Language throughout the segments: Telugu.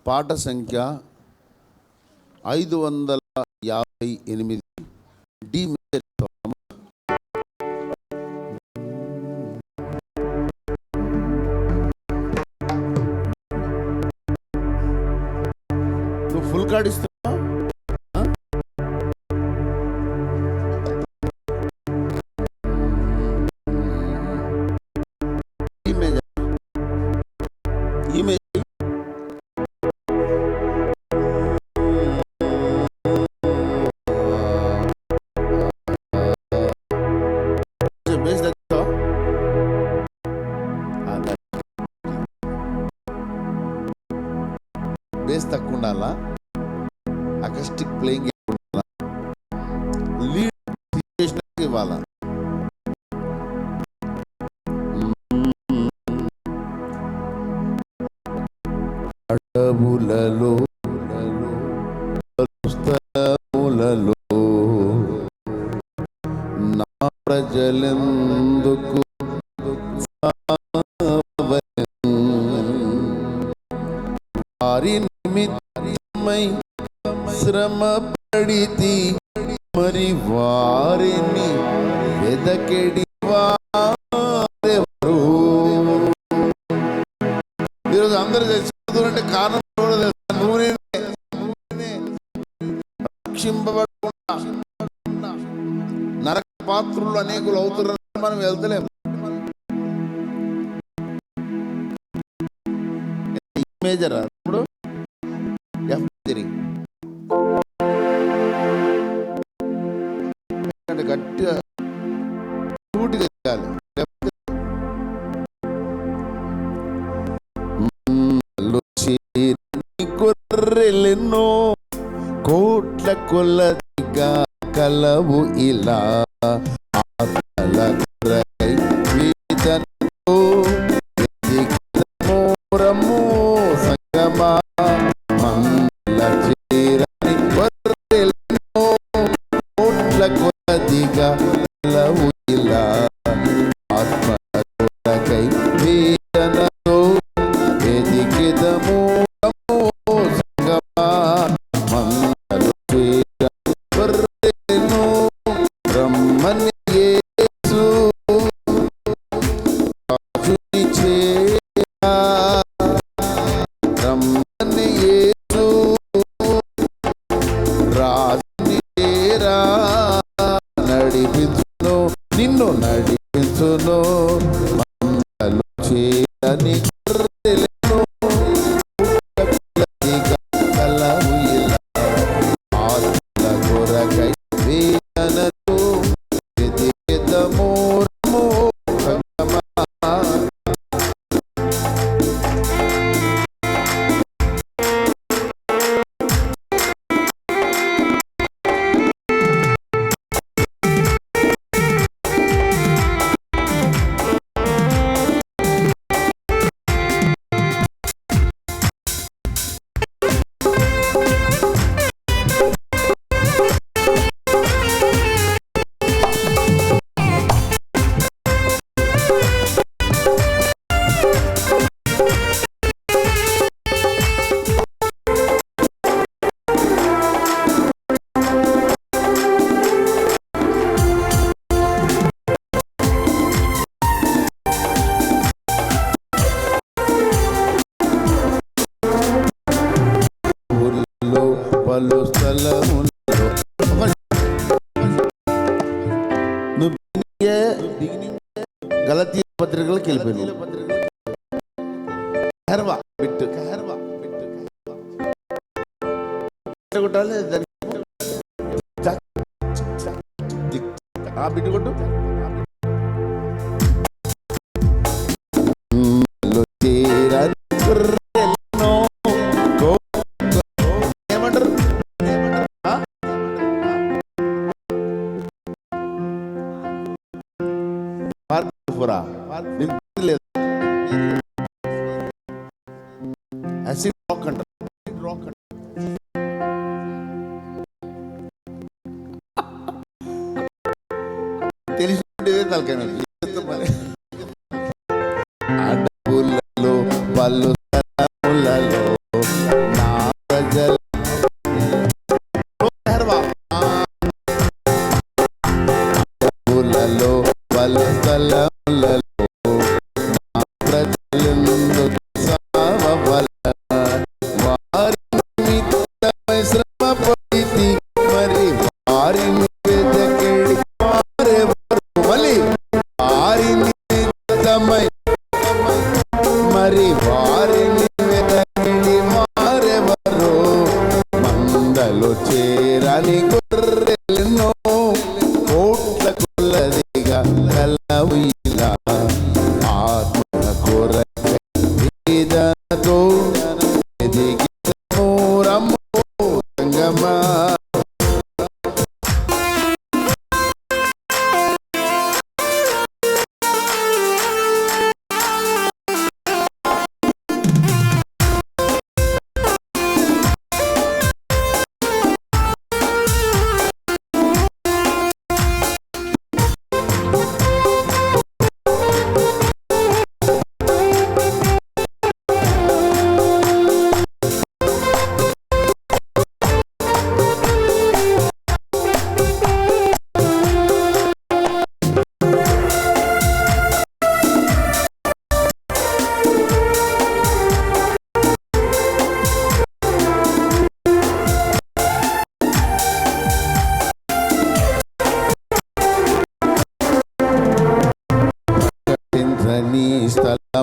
పాట సంఖ్య 558 డి మేజర్. నువ్వు ఫుల్ కార్డ్ ఇస్తావా? బేస్ తక్కువ ఉండాలా, అకస్టిక్ ప్లేయింగ్ లీడ్ సిచ్యుయేషన్ ఇవ్వాలా. అడవులలో నా ప్రజలెందుకు వారి నిమిత్తమై శ్రమ పడితి, మరి వారిని వెదకెడి వారెవరు? ఈరోజు అందరూ చదువుతుంటే కారణం రక్షింపబడకుండా నరక పాత్రులు అనేకులు అవుతున్నారు. మనం వెళ్తలేము. మేజర్ ఇప్పుడు గట్టిగా సూటిగా చేయాలి. గొర్రెలెన్నో కోట్ల కొలదిగా కలవు ఇలా సంగమా మంగళ చేరని గొర్రెలెన్నో కోట్ల కొలదిగా కలవు ఇలా ఆత్మకై వేదనతో ఎదిగిదము సంగమా మంగళ చేరని గొర్రెలెన్నో రమ్మని యేసు రాజుని చేరా, రమ్మని యేసు రాజుని చేరా, నడిపించును నిన్ను నడిపించును మంగళ చేరని గొర్రెలెన్నో కలవు ఇలా ఆత్మల కొరకై వేదనతో ఎదిగిదము సంగమా. పలు స్థలములలో గలతీ పత్రికలకు వెళ్ళిపోయింది. బిట్టు కొట్టు. ఏమంటారు? తెలిసి తలకాయ అడవులలో పలు స్థలములలో నా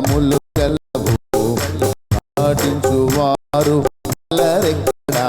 ములు గలవు పాటించువారు ఎక్కడా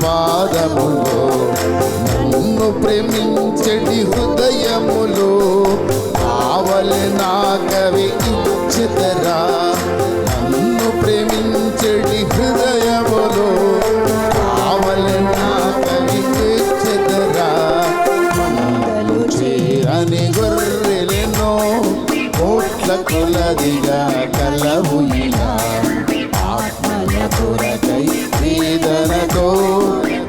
పాదములో నన్ను ప్రేమించడి హృదయములో కావలి నాకవి ఇచ్చితరా నన్ను ప్రేమించడి హృదయములో కావలి నాకవి ఇచ్చితరా మందలు చేరని గొర్రెలెనో కోట్ల కొలదిగా కలవు ఇలా ఆత్మల కొరకై వేదనతో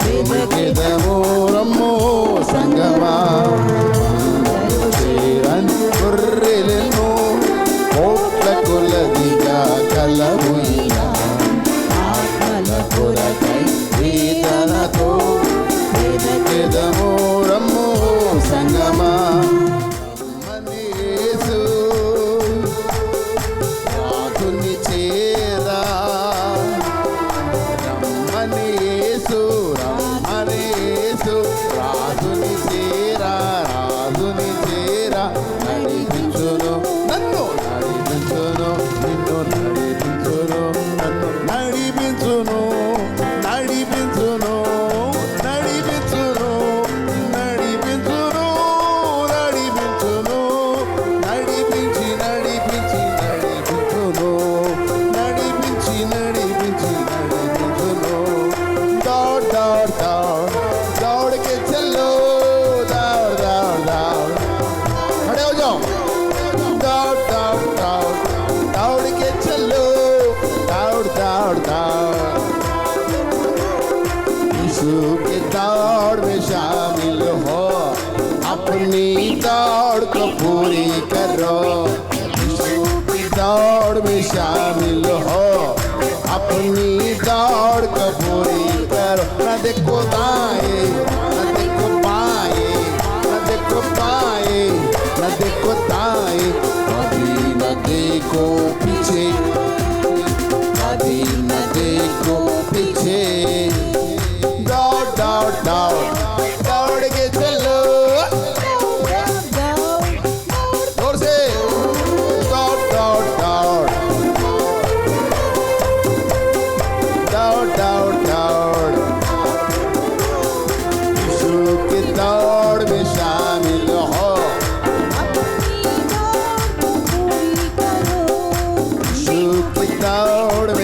వెదకెదమో రమ్మో సంగమా చేరని గొర్రెలెనో కోట్ల కొలదిగా కలవు ఇలా ఆత్మల కొరకై వేదనతో వెదకెదమో రమ్మో సంగమా दौड़ में शामिल हो अपनी दौड़ को पूरी करो यीशु की दौड़ में शामिल हो अपनी दौड़ को पूरी करो न देखो दाएं न देखो बाएं न देखो बाएं न देखो दाएं कभी न देखो पीछे कभी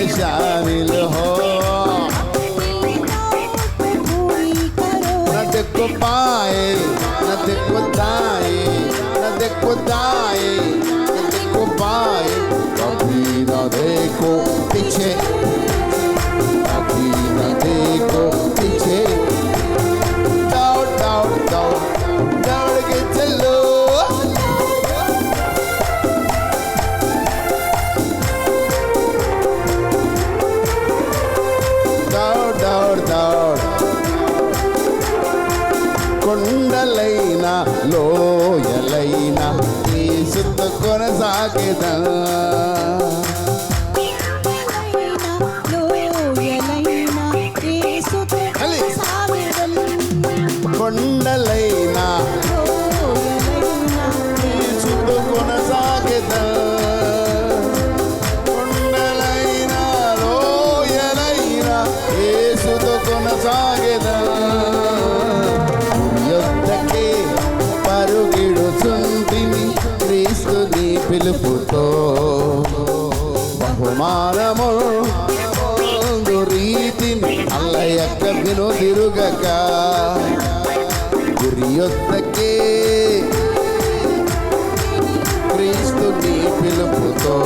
में शामिल हो, न देखो पाए न देखो दाएं, न देखो दाएं न देखो बाएं, कभी न देखो पीछे, कभी न देखो पीछे, दौड़ दौड़ दौड़ दौड़ के चलो, दौड़ दौड़ दौड़, కొండలైనా లోయలైనా యేసుతో కొనసాగేదా, కొండలైనా యేసుతో కొనసాగేదా, కొండలైనా లోయలైనా యేసుతో కొనసాగేదా, యొద్దకే పరుగిడుచుంటిని క్రీస్తుని పిలుపుతో, బహుమానము రీతిని అల్లయక్క వినుదిరుగక, గురి యొద్దకే క్రీస్తుని పిలుపుతో,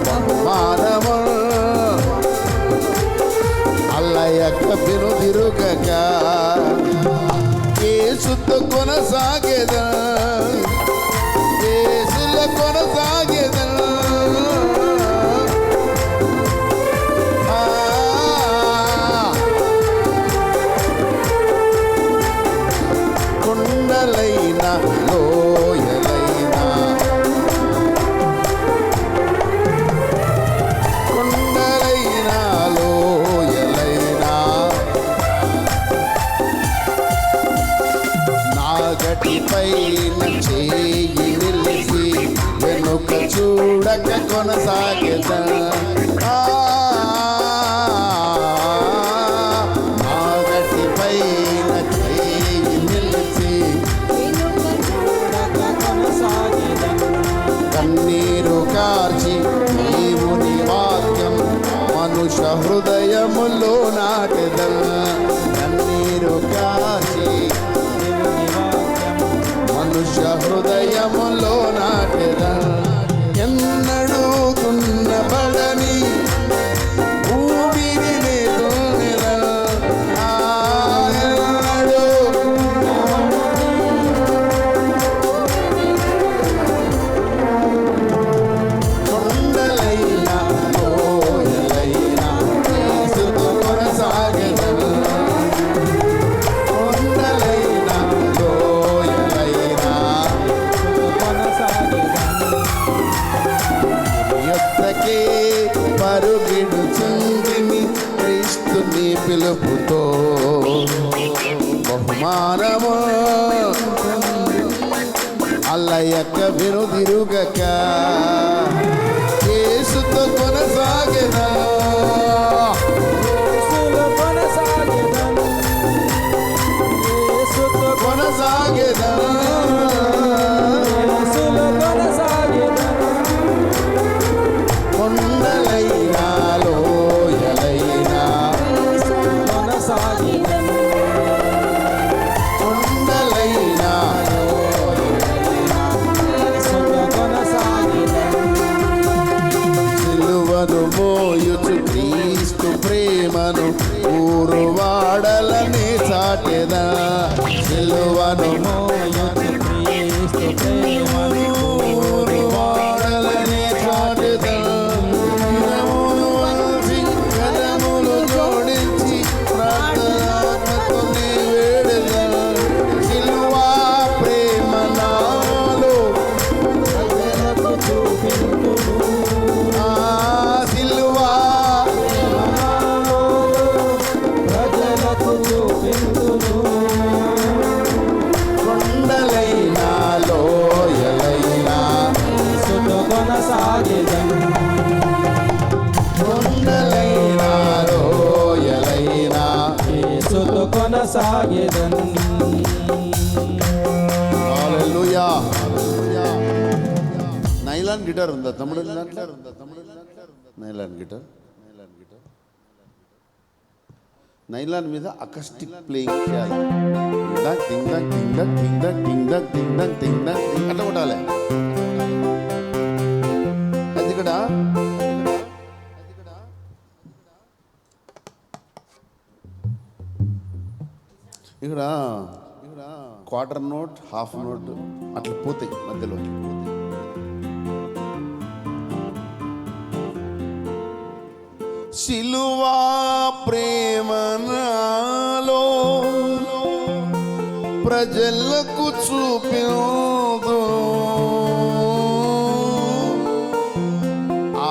బహుమానము అల్లయక్క వినుదిరుగక, యేసుతో కొనసాగేదా, యేసులో కొనసాగేదా, కొండలైనా లోయలైనా, కొండలైనా లోయలైనా, నాగటిపైన చేయి నిలిసి వెనుక చూడక కొనసాగేదా, నాగటిపైన చేయి నిలిసి కన్నీరు కార్చి దేవుని వాక్యం మనుష హృదయములో నాటెదా, కన్నీరు కార్చి మనుష్య హృదయములో నాటెదా, ఎన్నడూ దున్నబడని ఊపిరినే దున్నెదా, ఎన్నడూ కొండలైనా లోయలైనా యేసుతో కొనసాగెదా, కొండలైనా లోయలైనా యొద్దకే పరుగిడుచుంటిని క్రీస్తుని పిలుపుతో, బహుమానము అల్లయక్క వినుదిరుగక, యేసుతో కొనసాగెదా, కొనసాగెదా, కొండలైనా లోయలైనా, కొండలైనా సిలువను మోయుచు క్రీస్తు ప్రేమను ఊరు వాడలనే చాటెదా, సిలువను మోయుచు క్రీస్తు ప్రేమను ఊరు వాడలనే చాటెదా, దినములు వంచి కదములు జోడించి ప్రార్థనతో నీ వేడెదా, సిలువా ప్రేమ నాలో సిలువా కొండలైనా లోయలైనా కొండలైనా లోయలైనా కొనసాగేదన్. హల్లెలూయా. నైలాన్ గిటార్ ఉందా తమ్ముడు? నైలాన్ గిటార్ నైలాన్ మీద అకస్టిక్ ప్లేయింగ్ చేయాలి. టింగ్ టింగ్ టింగ్ టింగ్ టింగ్ టింగ్ టింగ్ అట్లా కొట్టాలి. అది ఇక్కడ ఇక్కడ క్వార్టర్ నోట్, హాఫ్ నోట్ అట్లా పోతాయి మధ్యలో. సిలువా ప్రేమ నాలో ప్రజలకు చూపిందు. ఆ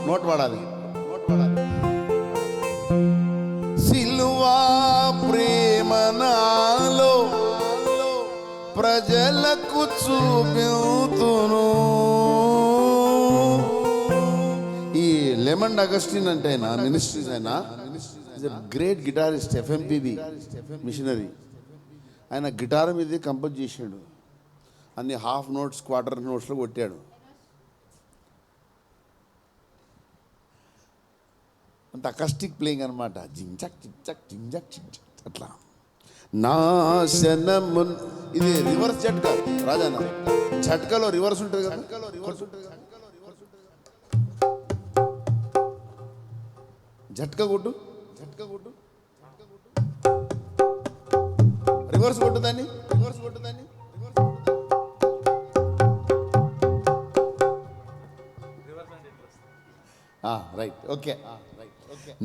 నోట్ వాడాలి. సిలువా ప్రేమ నాలో ప్రజలకు చూపింతును. ఈ లెమన్ అగస్టిన్ అంటే ఆయన మినిస్ట్రీస్, అయినా గ్రేట్ గిటారిస్ట్, ఎఫ్ఎంపిబి మిషనరీ. ఆయన గిటార్ మీద కంపోజ్ చేశాడు. అన్ని హాఫ్ నోట్స్, క్వార్టర్ నోట్స్లో కొట్టాడు. అంత అకస్టిక్ ప్లేయింగ్ అనమాట. జించక్ జించక్ జింజక్ జించక్ అట్లా. నాశనము ఇది రివర్స్ జట్కా రాజాన. జట్కాలో రివర్స్ ఉంటుంది కదా. జట్కా కొట్టు, రివర్స్ కొట్టుదాన్ని. Right, okay.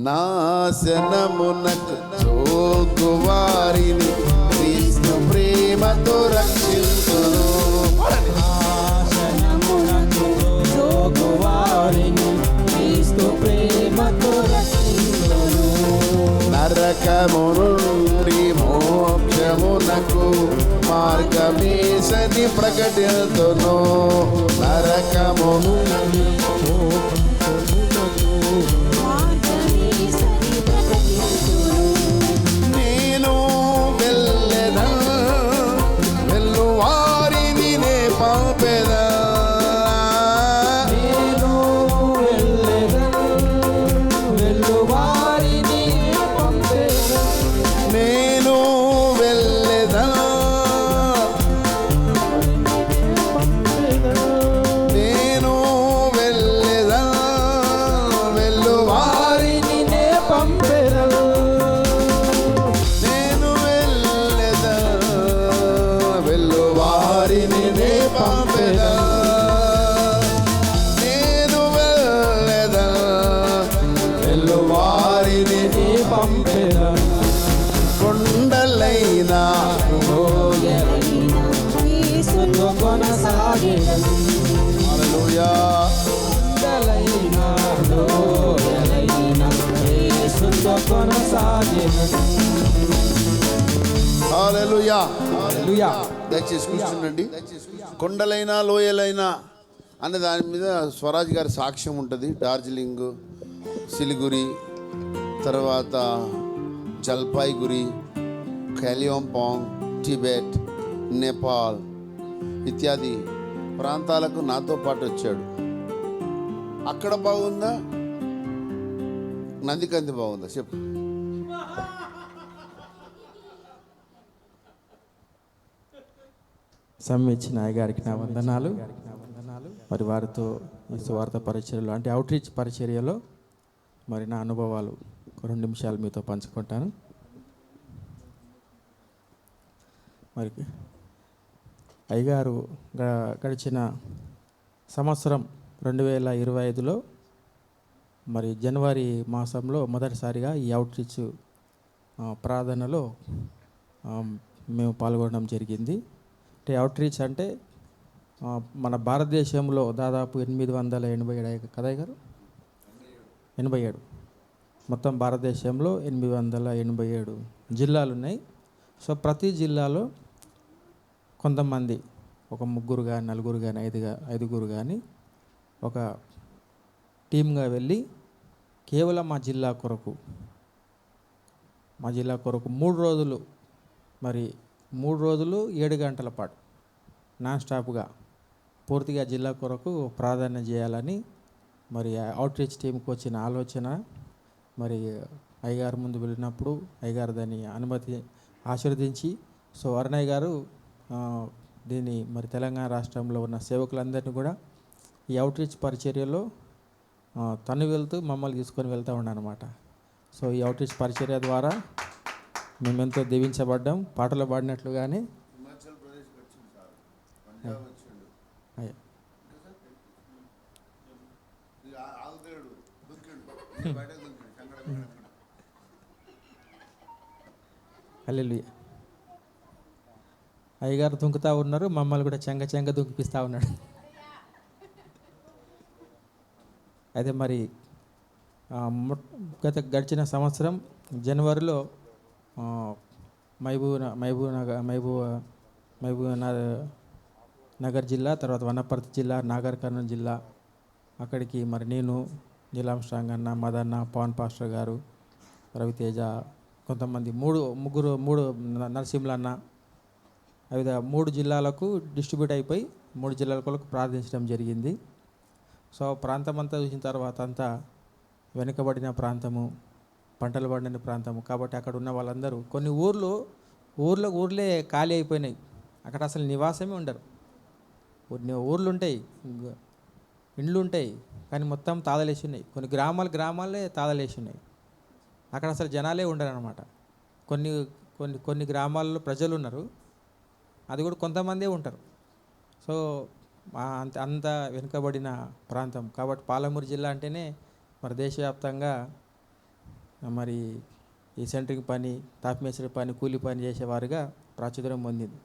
నాశనమునకు జోగు వారిని క్రీస్తు ప్రేమతో రక్షించును. నాశనమునకు జోగు వారిని క్రీస్తు ప్రేమతో రక్షించును. నరకము నుండి మోక్షమునకు మార్గమేసని ప్రకటించును. నరకము నుండి నేను వెళ్ళెదా, వెళ్ళువారిని నే పంపెదా. నేను వెళ్ళెదా, వెళ్ళువారిని పంపెదా. నేను వెళ్ళెదా, నేను వెళ్ళెదా, వెళ్ళువారిని నే పంపెదా. నేను వెళ్ళెదా, వెళ్ళువారిని నే పంపెదా. నేను వెళ్ళెదా, వెళ్ళువారిని నే పంపెదా. కొండలైనా లోయలైనా యేసుతో కొనసాగెదను. హల్లెలూయా. కొండలైనా లోయలైనా యేసుతో కొనసాగెదను. హల్లెలూయా. హల్లెలూయా. దయచేసి కూర్చుండండి. కొండలైనా లోయలైనా అనే దాని మీద స్వరాజ్ గారి సాక్ష్యం ఉంటుంది. డార్జిలింగ్, సిలిగురి, తర్వాత జల్పాయిగురి, కాలింపాంగ్, టిబెట్, నేపాల్ ఇత్యాది ప్రాంతాలకు నాతో పాటు వచ్చాడు. అక్కడ బాగుందా, నందికంది బాగుందా చెప్పు. సమ్మెచ్చిన గారికి నా వందనాలు. మరి వారితో ఈ సువార్త పరిచర్యలో అంటే అవుట్రీచ్ పరిచర్యలో మరి నా అనుభవాలు ఒక 2 నిమిషాలు మీతో పంచుకుంటాను. మరి అయ్యగారు గడిచిన సంవత్సరం 2025లో మరి జనవరి మాసంలో మొదటిసారిగా ఈ అవుట్రీచ్ ప్రార్థనలో మేము పాల్గొనడం జరిగింది. అంటే అవుట్రీచ్ అంటే మన భారతదేశంలో దాదాపు 887 కదా గారు, 87 మొత్తం భారతదేశంలో 887 జిల్లాలు ఉన్నాయి. సో ప్రతి జిల్లాలో కొంతమంది ఒక 3 కానీ 4 కానీ 5గురు కానీ ఒక టీమ్గా వెళ్ళి కేవలం మా జిల్లా కొరకు 3 రోజులు మరి 3 రోజులు 7 గంటల పాటు నాన్ స్టాప్గా పూర్తిగా జిల్లా కొరకు ప్రార్థన చేయాలని మరి అవుట్ రీచ్ టీంకి వచ్చిన ఆలోచన మరి అయ్యగారు ముందు వెళ్ళినప్పుడు అయ్యగారు దాన్ని అనుమతి ఆశీర్వదించి సో అరుణయ్య గారు ఆ, దీన్ని మరి తెలంగాణ రాష్ట్రంలో ఉన్న సేవకులందరినీ కూడా ఈ అవుట్ రీచ్ పరిచర్యలో తను వెళ్తూ మమ్మల్ని తీసుకొని వెళ్తూ ఉన్నానమాట. సో ఈ అవుట్ రీచ్ పరిచర్య ద్వారా మేమెంతో దీవించబడ్డాం. పాటలు పాడినట్లుగానే హిమాచల్ ప్రదేశ్ వచ్చింది సార్, పంజాబ్ వచ్చిండు, అయ్యా ఆగుతాడు, దుక్కిండు, బయట దుక్కిండు, సంగడ హల్లెలూయా. అయ్యగారు దుంకుతూ ఉన్నారు, మమ్మల్ని కూడా చెంగ దుంకిపిస్తూ ఉన్నాడు. అయితే మరి గడిచిన సంవత్సరం జనవరిలో మహబూబ్ నగర్ జిల్లా, తర్వాత వనపర్తి జిల్లా, నాగర్ కర్నూలు జిల్లా, అక్కడికి మరి నేను, నీలాంస్ట్రాంగ్ అన్న, మదన్న, పవన్ పాస్టర్ గారు, రవితేజ, కొంతమంది మూడు నరసింహులు అన్న, అవిధ 3 జిల్లాలకు డిస్ట్రిబ్యూట్ అయిపోయి 3 జిల్లాలకు ప్రార్థించడం జరిగింది. సో ప్రాంతం అంతా చూసిన తర్వాత అంతా వెనుకబడిన ప్రాంతము, పంటలు పండిన ప్రాంతము కాబట్టి అక్కడ ఉన్న వాళ్ళందరూ కొన్ని ఊర్లే ఖాళీ అయిపోయినాయి. అక్కడ అసలు నివాసమే ఉండరు. ఊర్లు ఉంటాయి, ఇండ్లు ఉంటాయి, కానీ మొత్తం తాళలేసి ఉన్నాయి. కొన్ని గ్రామాలే తాళలేసి ఉన్నాయి. అక్కడ అసలు జనాలే ఉండరు అనమాట. కొన్ని గ్రామాల్లో ప్రజలు ఉన్నారు, అది కూడా కొంతమందే ఉంటారు. సో అంత వెనుకబడిన ప్రాంతం కాబట్టి పాలమూరు జిల్లా అంటేనే మరి దేశవ్యాప్తంగా మరి ఈ సెంట్రింగ్ పని, తాపిమేసరి పని, కూలి పని చేసేవారుగా ప్రాచుర్యం పొందింది.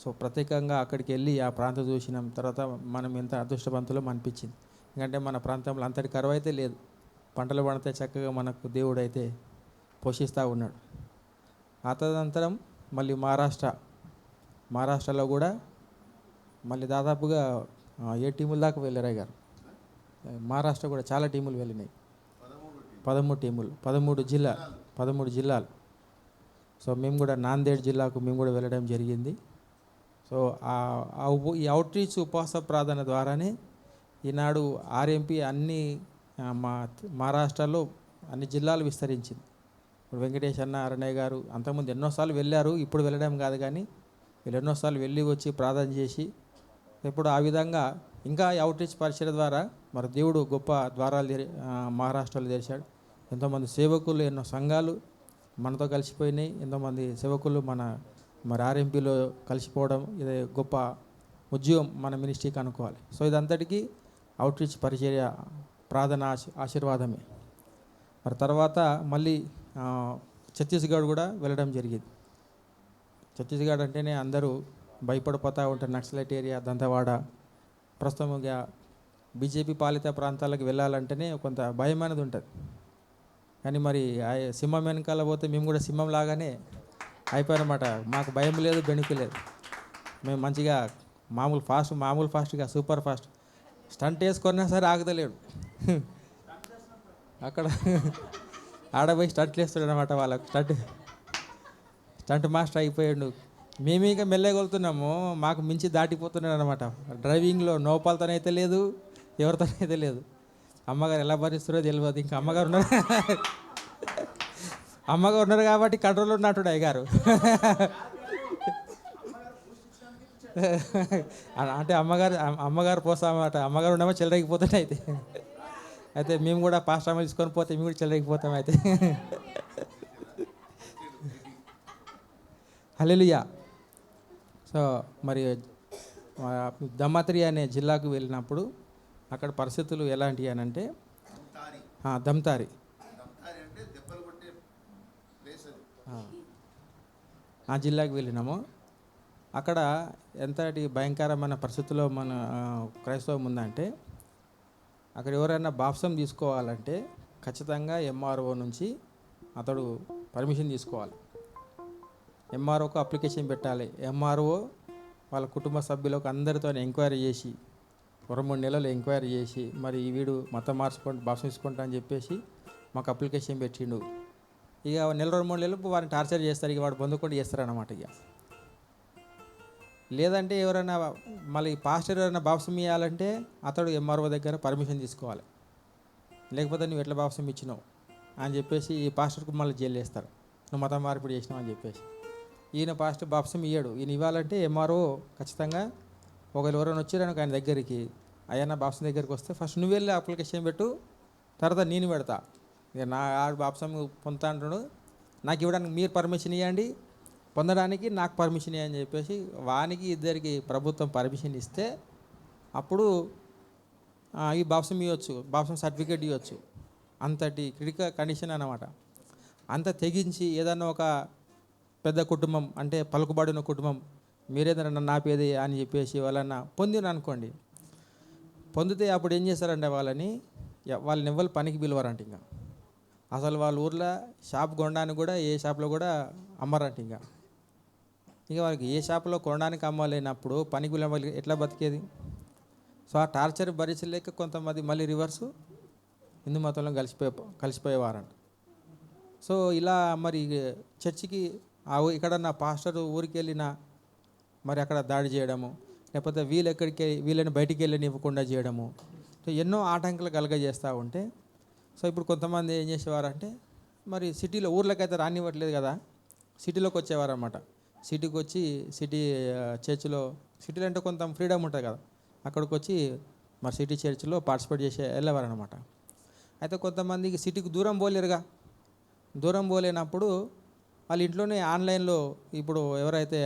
సో ప్రత్యేకంగా అక్కడికి వెళ్ళి ఆ ప్రాంతం చూసిన తర్వాత మనం ఎంత అదృష్టవంతులో అనిపించింది. ఎందుకంటే మన ప్రాంతంలో అంతటి కరువు అయితే లేదు, పంటలు పండితే చక్కగా మనకు దేవుడు అయితే పోషిస్తూ ఉన్నాడు. ఆ తదనంతరం మళ్ళీ మహారాష్ట్రలో కూడా మళ్ళీ దాదాపుగా 7 టీముల దాకా వెళ్ళారు గారు. మహారాష్ట్ర కూడా చాలా టీములు వెళ్ళినాయి, 13 టీములు, 13 జిల్లాలు. సో మేము కూడా నాందేడ్ జిల్లాకు మేము కూడా వెళ్ళడం జరిగింది. సో ఈ అవుట్ రీచ్ ఉపవాస ప్రార్థన ద్వారానే ఈనాడు ఆర్ఎంపీ అన్ని మహారాష్ట్రలో అన్ని జిల్లాలు విస్తరించింది. ఇప్పుడు వెంకటేష్ అన్న, అరణ్య గారు అంతకుముందు ఎన్నోసార్లు వెళ్ళారు, ఇప్పుడు వెళ్ళడం కాదు కానీ వీళ్ళు ఎన్నోసార్లు వెళ్ళి వచ్చి ప్రార్థన చేసి ఇప్పుడు ఆ విధంగా ఇంకా అవుట్ రీచ్ పరిచయ ద్వారా మరి దేవుడు గొప్ప ద్వారాలు మహారాష్ట్రలో తెరిచాడు. ఎంతోమంది సేవకులు, ఎన్నో సంఘాలు మనతో కలిసిపోయినాయి. ఎంతోమంది సేవకులు మరి ఆర్ఎంపీలో కలిసిపోవడం ఇది గొప్ప ఉద్యోగం మన మినిస్ట్రీకి అనుకోవాలి. సో ఇదంతటికీ అవుట్ రీచ్ పరిచర్య ప్రార్థన ఆశీర్వాదమే. మరి తర్వాత మళ్ళీ ఛత్తీస్గఢ్ కూడా వెళ్ళడం జరిగింది. ఛత్తీస్గఢ్ అంటేనే అందరూ భయపడిపోతూ ఉంటారు, నక్సలైట్ ఏరియా, దంతవాడ. ప్రస్తుతంగా బీజేపీ పాలిత ప్రాంతాలకు వెళ్ళాలంటేనే కొంత భయం అనేది ఉంటుంది. కానీ మరి సింహం వెనకాల పోతే మేము కూడా సింహం లాగానే అయిపోయారన్నమాట. మాకు భయం లేదు, బెణుకు లేదు. మేము మంచిగా మామూలు ఫాస్ట్గా సూపర్ ఫాస్ట్ స్టంట్ వేసుకున్నా సరే ఆగదలేడు. అక్కడ ఆడపోయి స్టంట్లు వేస్తున్నాడు అనమాట. వాళ్ళకు స్టంట్ మాస్టర్ అయిపోయాడు. మేము ఇంకా మెల్లగలుగుతున్నాము, మాకు మించి దాటిపోతున్నాడు అనమాట. డ్రైవింగ్లో నోపాలతోనైతే లేదు, ఎవరితోనైతే లేదు. అమ్మగారు ఎలా భరిస్తారో తెలియదు. ఇంకా అమ్మగారు ఉన్నారు కాబట్టి కంట్రోల్లో ఉన్నట్టు అయ్యగారు. అంటే అమ్మగారు పోస్తామన్నమాట. అమ్మగారు ఉన్నామో చెల్లరగిపోతుంటే అయితే మేము కూడా పాస్ట్ అమ్మ తీసుకొని పోతే మేము కూడా చెల్లరగిపోతాం అయితే. హల్లెలూయా. సో మరి దమ్మాత్రి అనే జిల్లాకు వెళ్ళినప్పుడు అక్కడ పరిస్థితులు ఎలాంటివి అని అంటే దమ్తారి ఆ జిల్లాకు వెళ్ళినాము. అక్కడ ఎంతటి భయంకరమైన పరిస్థితుల్లో మన క్రైస్తవం ఉందంటే అక్కడ ఎవరైనా బాప్సం తీసుకోవాలంటే ఖచ్చితంగా ఎంఆర్ఓ నుంచి అతడు పర్మిషన్ తీసుకోవాలి. ఎంఆర్ఓకు అప్లికేషన్ పెట్టాలి. ఎంఆర్ఓ వాళ్ళ కుటుంబ సభ్యులకు అందరితో ఎంక్వైరీ చేసి 2-3 నెలలు ఎంక్వైరీ చేసి మరి వీడు మతం మార్చుకుంటూ బాప్సం తీసుకుంటా అని చెప్పేసి మాకు అప్లికేషన్ పెట్టిండు. ఇక 1-2-3 నెలలు వారిని టార్చర్ చేస్తారు. ఇక వాడు పొందుకుంటూ చేస్తారన్నమాట. ఇక లేదంటే ఎవరైనా మళ్ళీ పాస్టర్ ఎవరైనా బాప్సం ఇవ్వాలంటే అతడు ఎంఆర్ఓ దగ్గర పర్మిషన్ తీసుకోవాలి. లేకపోతే నువ్వు ఎట్లా బాప్సం ఇచ్చినావు అని చెప్పేసి ఈ పాస్టర్కు మళ్ళీ జైలు వేస్తారు, నువ్వు మతం మార్పిడి చేసినావు అని చెప్పేసి. ఈయన పాస్టర్ బాప్సం ఇయ్యాడు, ఈయన ఇవ్వాలంటే ఎంఆర్ఓ ఖచ్చితంగా ఒకరు ఎవరైనా వచ్చారనుకో ఆయన దగ్గరికి, అయ్యన్న బాప్సం దగ్గరికి వస్తే ఫస్ట్ నువ్వు వెళ్ళి అప్లికేషన్ పెట్టు, తర్వాత నేను పెడతా, ఇక నా బాప్సం పొందుతా అంటున్నాడు, నాకు ఇవ్వడానికి మీరు పర్మిషన్ ఇవ్వండి, పొందడానికి నాకు పర్మిషన్ ఇవ్వని చెప్పేసి వానికి ఇద్దరికి ప్రభుత్వం పర్మిషన్ ఇస్తే అప్పుడు ఈ బాప్సం ఇవ్వచ్చు, బాప్సం సర్టిఫికేట్ ఇవ్వచ్చు. అంతటి క్రిటికల్ కండిషన్ అన్నమాట. అంత తెగించి ఏదన్నా ఒక పెద్ద కుటుంబం అంటే పలుకుబడిన కుటుంబం మీరేదన్నా నన్ను ఆపేది అని చెప్పేసి వాళ్ళన్న పొందిన అనుకోండి, పొందితే అప్పుడు ఏం చేస్తారంటే వాళ్ళని ఎవ్వరు పనికి పిలవరంట. ఇంకా అసలు వాళ్ళ ఊర్లో షాప్ కొనడానికి కూడా ఏ షాప్లో కూడా అమ్మరంట. ఇక వాళ్ళకి ఏ షాప్లో కొనడానికి అమ్మలేనప్పుడు పనికి పిలవాలి ఎట్లా బతికేది? సో ఆ టార్చర్ భరించలేక కొంతమంది మళ్ళీ రివర్సు హిందూ మతంలో కలిసిపోయేవారంట. సో ఇలా మరి చర్చికి ఇక్కడ నా పాస్టర్ ఊరికి వెళ్ళినా మరి అక్కడ దాడి చేయడము, లేకపోతే వీళ్ళని బయటికి వెళ్ళనివ్వకుండా చేయడము, సో ఎన్నో ఆటంకాలు కలగజేస్తూ ఉంటే, సో ఇప్పుడు కొంతమంది ఏం చేసేవారంటే మరి సిటీలో ఊర్లకైతే రానివ్వట్లేదు కదా, సిటీలోకి వచ్చేవారన్నమాట. సిటీకి వచ్చి చర్చిలో సిటీలో అంటే కొంత ఫ్రీడమ్ ఉంటుంది కదా, అక్కడికి వచ్చి మరి సిటీ చర్చిలో పార్టిసిపేట్ చేసి వెళ్ళేవారనమాట. అయితే కొంతమందికి సిటీకి దూరం పోలేరుగా, దూరం పోలేనప్పుడు వాళ్ళ ఇంట్లోనే ఆన్లైన్లో ఇప్పుడు ఎవరైతే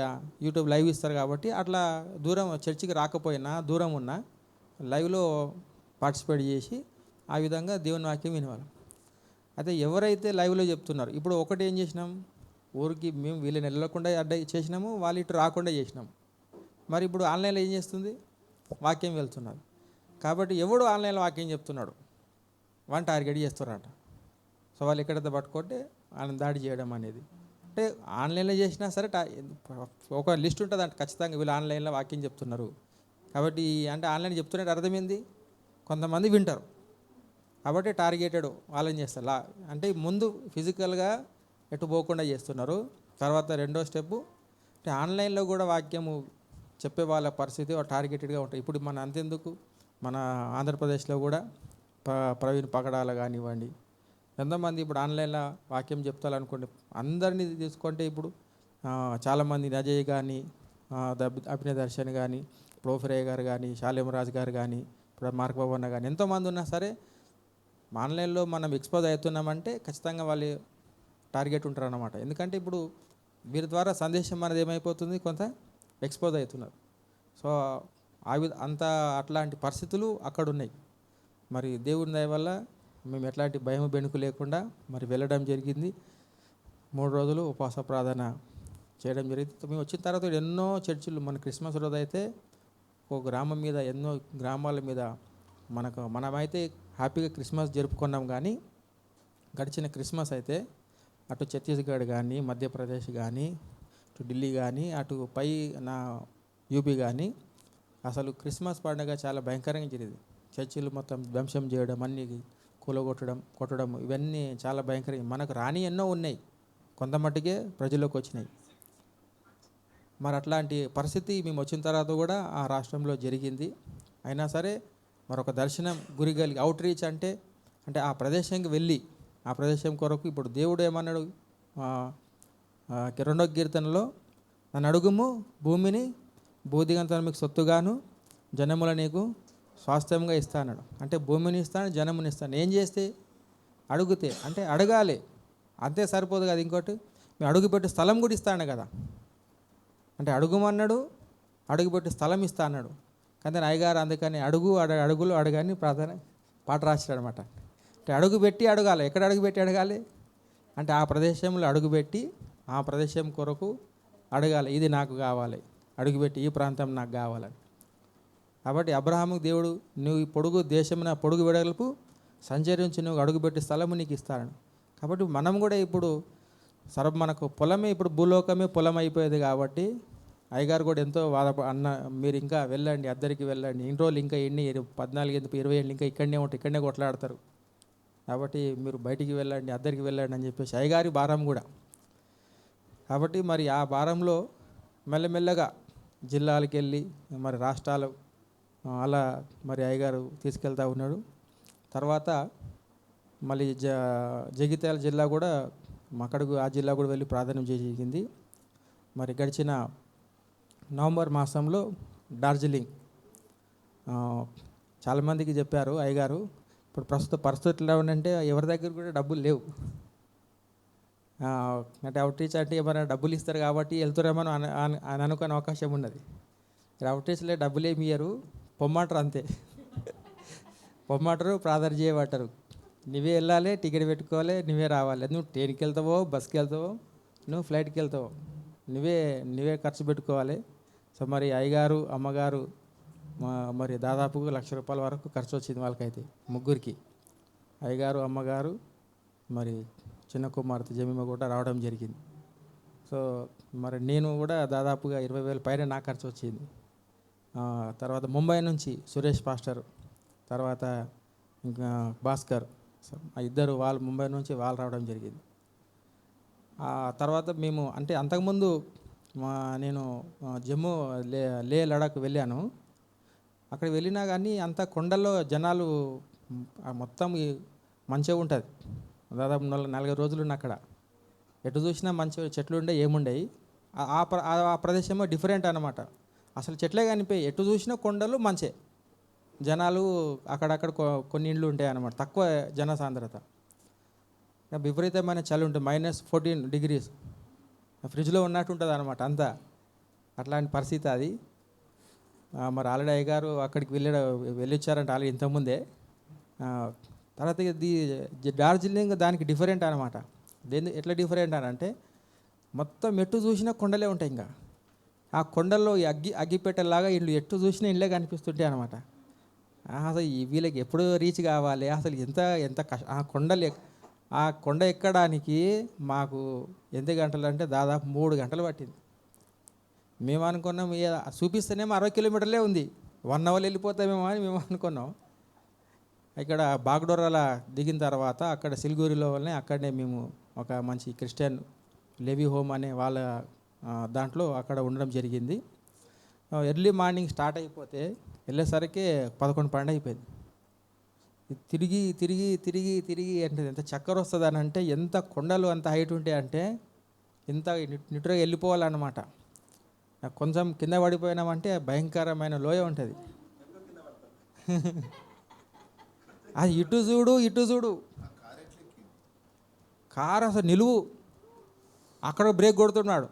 యూట్యూబ్ లైవ్ ఇస్తారు కాబట్టి అట్లా దూరం చర్చికి రాకపోయినా దూరం ఉన్నా లైవ్లో పార్టిసిపేట్ చేసి ఆ విధంగా దేవుని వాక్యం వినేవాళ్ళం. అయితే ఎవరైతే లైవ్లో చెప్తున్నారు, ఇప్పుడు ఒకటి ఏం చేసినాం, ఊరికి మేము వీళ్ళని వెళ్ళకుండా అడ్డ చేసినాము, వాళ్ళు ఇటు రాకుండా చేసినాం. మరి ఇప్పుడు ఆన్లైన్లో ఏం చేస్తుంది, వాక్యం వెళ్తున్నారు కాబట్టి ఎవడు ఆన్లైన్లో వాక్యం చెప్తున్నాడు వాడిని టార్గెట్ చేస్తున్నారట. సో వాళ్ళు ఎక్కడైతే పట్టుకుంటే వాళ్ళని దాడి చేయడం అనేది, అంటే ఆన్లైన్లో చేసినా సరే ఒక లిస్ట్ ఉంటుంది అంటే ఖచ్చితంగా వీళ్ళు ఆన్లైన్లో వాక్యం చెప్తున్నారు కాబట్టి, అంటే ఆన్లైన్ చెప్తున్నట్టు అర్థమైంది, కొంతమంది వింటారు కాబట్టి టార్గెటెడ్ వాళ్ళని చేస్తారు. అంటే ముందు ఫిజికల్గా ఎటు పోకుండా చేస్తున్నారు, తర్వాత రెండో స్టెప్ అంటే ఆన్లైన్లో కూడా వాక్యము చెప్పే వాళ్ళ పరిస్థితి టార్గెటెడ్గా ఉంటాయి. ఇప్పుడు మన అంతెందుకు మన ఆంధ్రప్రదేశ్లో కూడా ప్రవీణ్ పగడాల కానివ్వండి, ఎంతోమంది ఇప్పుడు ఆన్లైన్లో వాక్యం చెప్తారనుకోండి, అందరినీ తీసుకుంటే ఇప్పుడు చాలామంది అజయ్ కానీ, అభినయ దర్శన్ కానీ, ప్రోఫిరయ్య గారు కానీ, శాలేమరాజు గారు కానీ, ఇప్పుడు మార్క్ బాబన్న కానీ ఎంతోమంది ఉన్నా సరే ఆన్లైన్లో మనం ఎక్స్పోజ్ అవుతున్నామంటే ఖచ్చితంగా వాళ్ళు టార్గెట్ ఉంటారు అన్నమాట. ఎందుకంటే ఇప్పుడు వీరి ద్వారా సందేశం అనేది ఏమైపోతుంది, కొంత ఎక్స్పోజ్ అవుతున్నారు. సో అంత అట్లాంటి పరిస్థితులు అక్కడ ఉన్నాయి. మరి దేవుని దయ వల్ల మేము ఎట్లాంటి భయం బెణుకు లేకుండా మరి వెళ్ళడం జరిగింది. 3 రోజులు ఉపవాస ప్రార్థన చేయడం జరిగింది. మేము వచ్చిన తర్వాత ఎన్నో చర్చిలు, మన క్రిస్మస్ రోజు అయితే ఒక గ్రామం మీద ఎన్నో గ్రామాల మీద మనమైతే హ్యాపీగా క్రిస్మస్ జరుపుకున్నాం. కానీ గడిచిన క్రిస్మస్ అయితే అటు ఛత్తీస్గఢ్ కానీ, మధ్యప్రదేశ్ కానీ, అటు ఢిల్లీ కానీ, అటు యూపీ కానీ అసలు క్రిస్మస్ పండుగ చాలా భయంకరంగా జరిగింది. చర్చిలు మొత్తం ధ్వంసం చేయడం, అన్ని కొట్టడం ఇవన్నీ చాలా భయంకరంగా. మనకు రాని ఎన్నో ఉన్నాయి, కొంత మట్టుకే ప్రజల్లోకి వచ్చినాయి. మరి అట్లాంటి పరిస్థితి మేము వచ్చిన తర్వాత కూడా ఆ రాష్ట్రంలో జరిగింది. అయినా సరే మరొక దర్శనం గురిగలిగి అవుట్ రీచ్ అంటే ఆ ప్రదేశానికి వెళ్ళి ఆ ప్రదేశం కొరకు ఇప్పుడు దేవుడు ఏమన్నాడు 2వ కీర్తనలో, నన్ను అడుగుము భూమిని భూదిగంతాన్ని మీకు సొత్తుగాను జనముల నీకు స్వాస్థ్యంగా ఇస్తాను. అంటే భూమిని ఇస్తాను, జనముని ఇస్తాను. ఏం చేస్తే అడుగుతే, అంటే అడగాలి అంతే సరిపోదు కదా, ఇంకోటి మేము అడుగుపెట్టి స్థలం కూడా ఇస్తాను కదా. అంటే అడుగుమన్నాడు, అడుగుపెట్టి స్థలం ఇస్తా అన్నాడు. కానీ అయ్యగారు అందుకని అడుగులు అడగని ప్రార్థన పాట రాశాడు అనమాట. అంటే అడుగుపెట్టి అడగాలి. ఎక్కడ అడుగుపెట్టి అడగాలి అంటే ఆ ప్రదేశంలో అడుగుపెట్టి ఆ ప్రదేశం కొరకు అడగాలి. ఇది నాకు కావాలి, అడుగుపెట్టి ఈ ప్రాంతం నాకు కావాలని. కాబట్టి అబ్రహాముకు దేవుడు నువ్వు ఈ పొడుగు దేశమున పొడుగు వెడల్పు సంచరించి నువ్వు అడుగుపెట్టి స్థలము నీకు ఇస్తాను. కాబట్టి మనం కూడా ఇప్పుడు మనకు పొలమే, ఇప్పుడు భూలోకమే పొలం అయిపోయేది. కాబట్టి అయ్యగారు కూడా ఎంతో మీరు ఇంకా వెళ్ళండి, అద్దరికి వెళ్ళండి, ఇన్ని రోజులు ఇంకా 14-20 ఏళ్ళు ఇంకా ఇక్కడనే కొట్లాడతారు. కాబట్టి మీరు బయటికి వెళ్ళండి, అద్దరికి వెళ్ళండి అని చెప్పేసి అయ్యగారి భారం కూడా. కాబట్టి మరి ఆ భారంలో మెల్లమెల్లగా జిల్లాలకు వెళ్ళి మరి రాష్ట్రాలు అలా మరి అయ్యగారు తీసుకెళ్తూ ఉన్నాడు. తర్వాత మళ్ళీ జగిత్యాల జిల్లా కూడా అక్కడికి ఆ జిల్లా కూడా వెళ్ళి ప్రార్థన జరిగింది. మరి గడిచిన నవంబర్ మాసంలో డార్జిలింగ్ చాలామందికి చెప్పారు అయ్యగారు, ఇప్పుడు ప్రస్తుత పరిస్థితుల్లో ఏంటంటే ఎవరి దగ్గర కూడా డబ్బులు లేవు. అంటే అవుట్రీచ్ అంటే ఏమైనా డబ్బులు ఇస్తారు కాబట్టి వెళ్తారేమో అని అనుకునే అవకాశం ఉన్నది. అవుట్రీచ్లో డబ్బులు ఏమి ఇయ్యరు, పొమ్మంటారు అంతే. పొమ్మంటారు, ప్రార్థన చేయబట్టారు. నువ్వే వెళ్ళాలి, టికెట్ పెట్టుకోవాలి, నువ్వే రావాలి. నువ్వు ట్రైన్కి వెళ్తావో, బస్కి వెళ్తావో, నువ్వు ఫ్లైట్కి వెళ్తావో, నువ్వే ఖర్చు పెట్టుకోవాలి. సో మరి అయ్యగారు అమ్మగారు మరి దాదాపుగా ₹1,00,000 వరకు ఖర్చు వచ్చింది వాళ్ళకైతే, ముగ్గురికి. అయ్యగారు అమ్మగారు మరి చిన్న కుమార్తె జమీమ కూడా రావడం జరిగింది. సో మరి నేను కూడా దాదాపుగా 20,000 పైన నా ఖర్చు వచ్చింది. తర్వాత ముంబై నుంచి సురేష్ పాస్టర్, తర్వాత ఇంకా భాస్కర్, ఇద్దరు వాళ్ళు ముంబై నుంచి వాళ్ళు రావడం జరిగింది. తర్వాత మేము అంటే అంతకుముందు నేను జమ్మూ లే లడాక్ వెళ్ళాను. అక్కడ వెళ్ళినా కానీ అంత కొండల్లో జనాలు మొత్తం మంచిగా ఉంటుంది. దాదాపు 4 రోజులు ఉన్న అక్కడ ఎటు చూసినా మంచి చెట్లు ఉండే ఏముండేవి. ఆ ప్రదేశమో డిఫరెంట్ అన్నమాట. అసలు చెట్లే కనిపోయి, ఎటు చూసినా కొండలు మంచే, జనాలు అక్కడక్కడ కొన్ని ఇండ్లు ఉంటాయి అన్నమాట, తక్కువ జనసాంద్రత. విపరీతమైన చలి ఉంటుంది, -14 degrees, ఫ్రిడ్జ్లో ఉన్నట్టు ఉంటుంది అనమాట అంతా. అట్లాంటి పరిస్థితి అది. మరి ఆల్రెడీ అయ్యగారు అక్కడికి వెళ్ళొచ్చారంటే ఆల్రెడీ ఇంతకుముందే. తర్వాత డార్జిలింగ్ దానికి డిఫరెంట్ అనమాట. ఎట్లా డిఫరెంట్ అని అంటే మొత్తం ఎటు చూసినా కొండలే ఉంటాయి. ఇంకా ఆ కొండల్లో అగ్గిపెట్టెలాగా ఇల్లు ఎటు చూసినా ఇళ్ళే కనిపిస్తుంటాయి అనమాట. అసలు వీళ్ళకి ఎప్పుడు రీచ్ కావాలి, అసలు ఎంత ఆ కొండ ఎక్కడానికి మాకు ఎన్ని గంటలు అంటే దాదాపు 3 గంటలు పట్టింది. మేము అనుకున్నాం చూపిస్తేనేమో 60 కిలోమీటర్లే ఉంది, 1 hour వెళ్ళిపోతామేమో అని మేము అనుకున్నాం. ఇక్కడ బాగ్డోరాల దిగిన తర్వాత అక్కడ సిలిగురిలో అక్కడనే మేము ఒక మంచి క్రిస్టియన్ లెవీ హోమ్ అనే వాళ్ళ దాంట్లో అక్కడ ఉండడం జరిగింది. ఎర్లీ మార్నింగ్ స్టార్ట్ అయిపోతే వెళ్ళేసరికి 11-12 అయిపోయింది. తిరిగి తిరిగి తిరిగి తిరిగి అంటే ఎంత చక్కర వస్తుంది అని అంటే, ఎంత కొండలు అంత హైట్ ఉంటాయి అంటే ఇంత నిట్టుగా వెళ్ళిపోవాలన్నమాట. కొంచెం కింద పడిపోయినామంటే భయంకరమైన లోయ ఉంటుంది. అది ఇటు చూడు కారు అసలు నిలువు, అక్కడ బ్రేక్ కొడుతున్నాడు.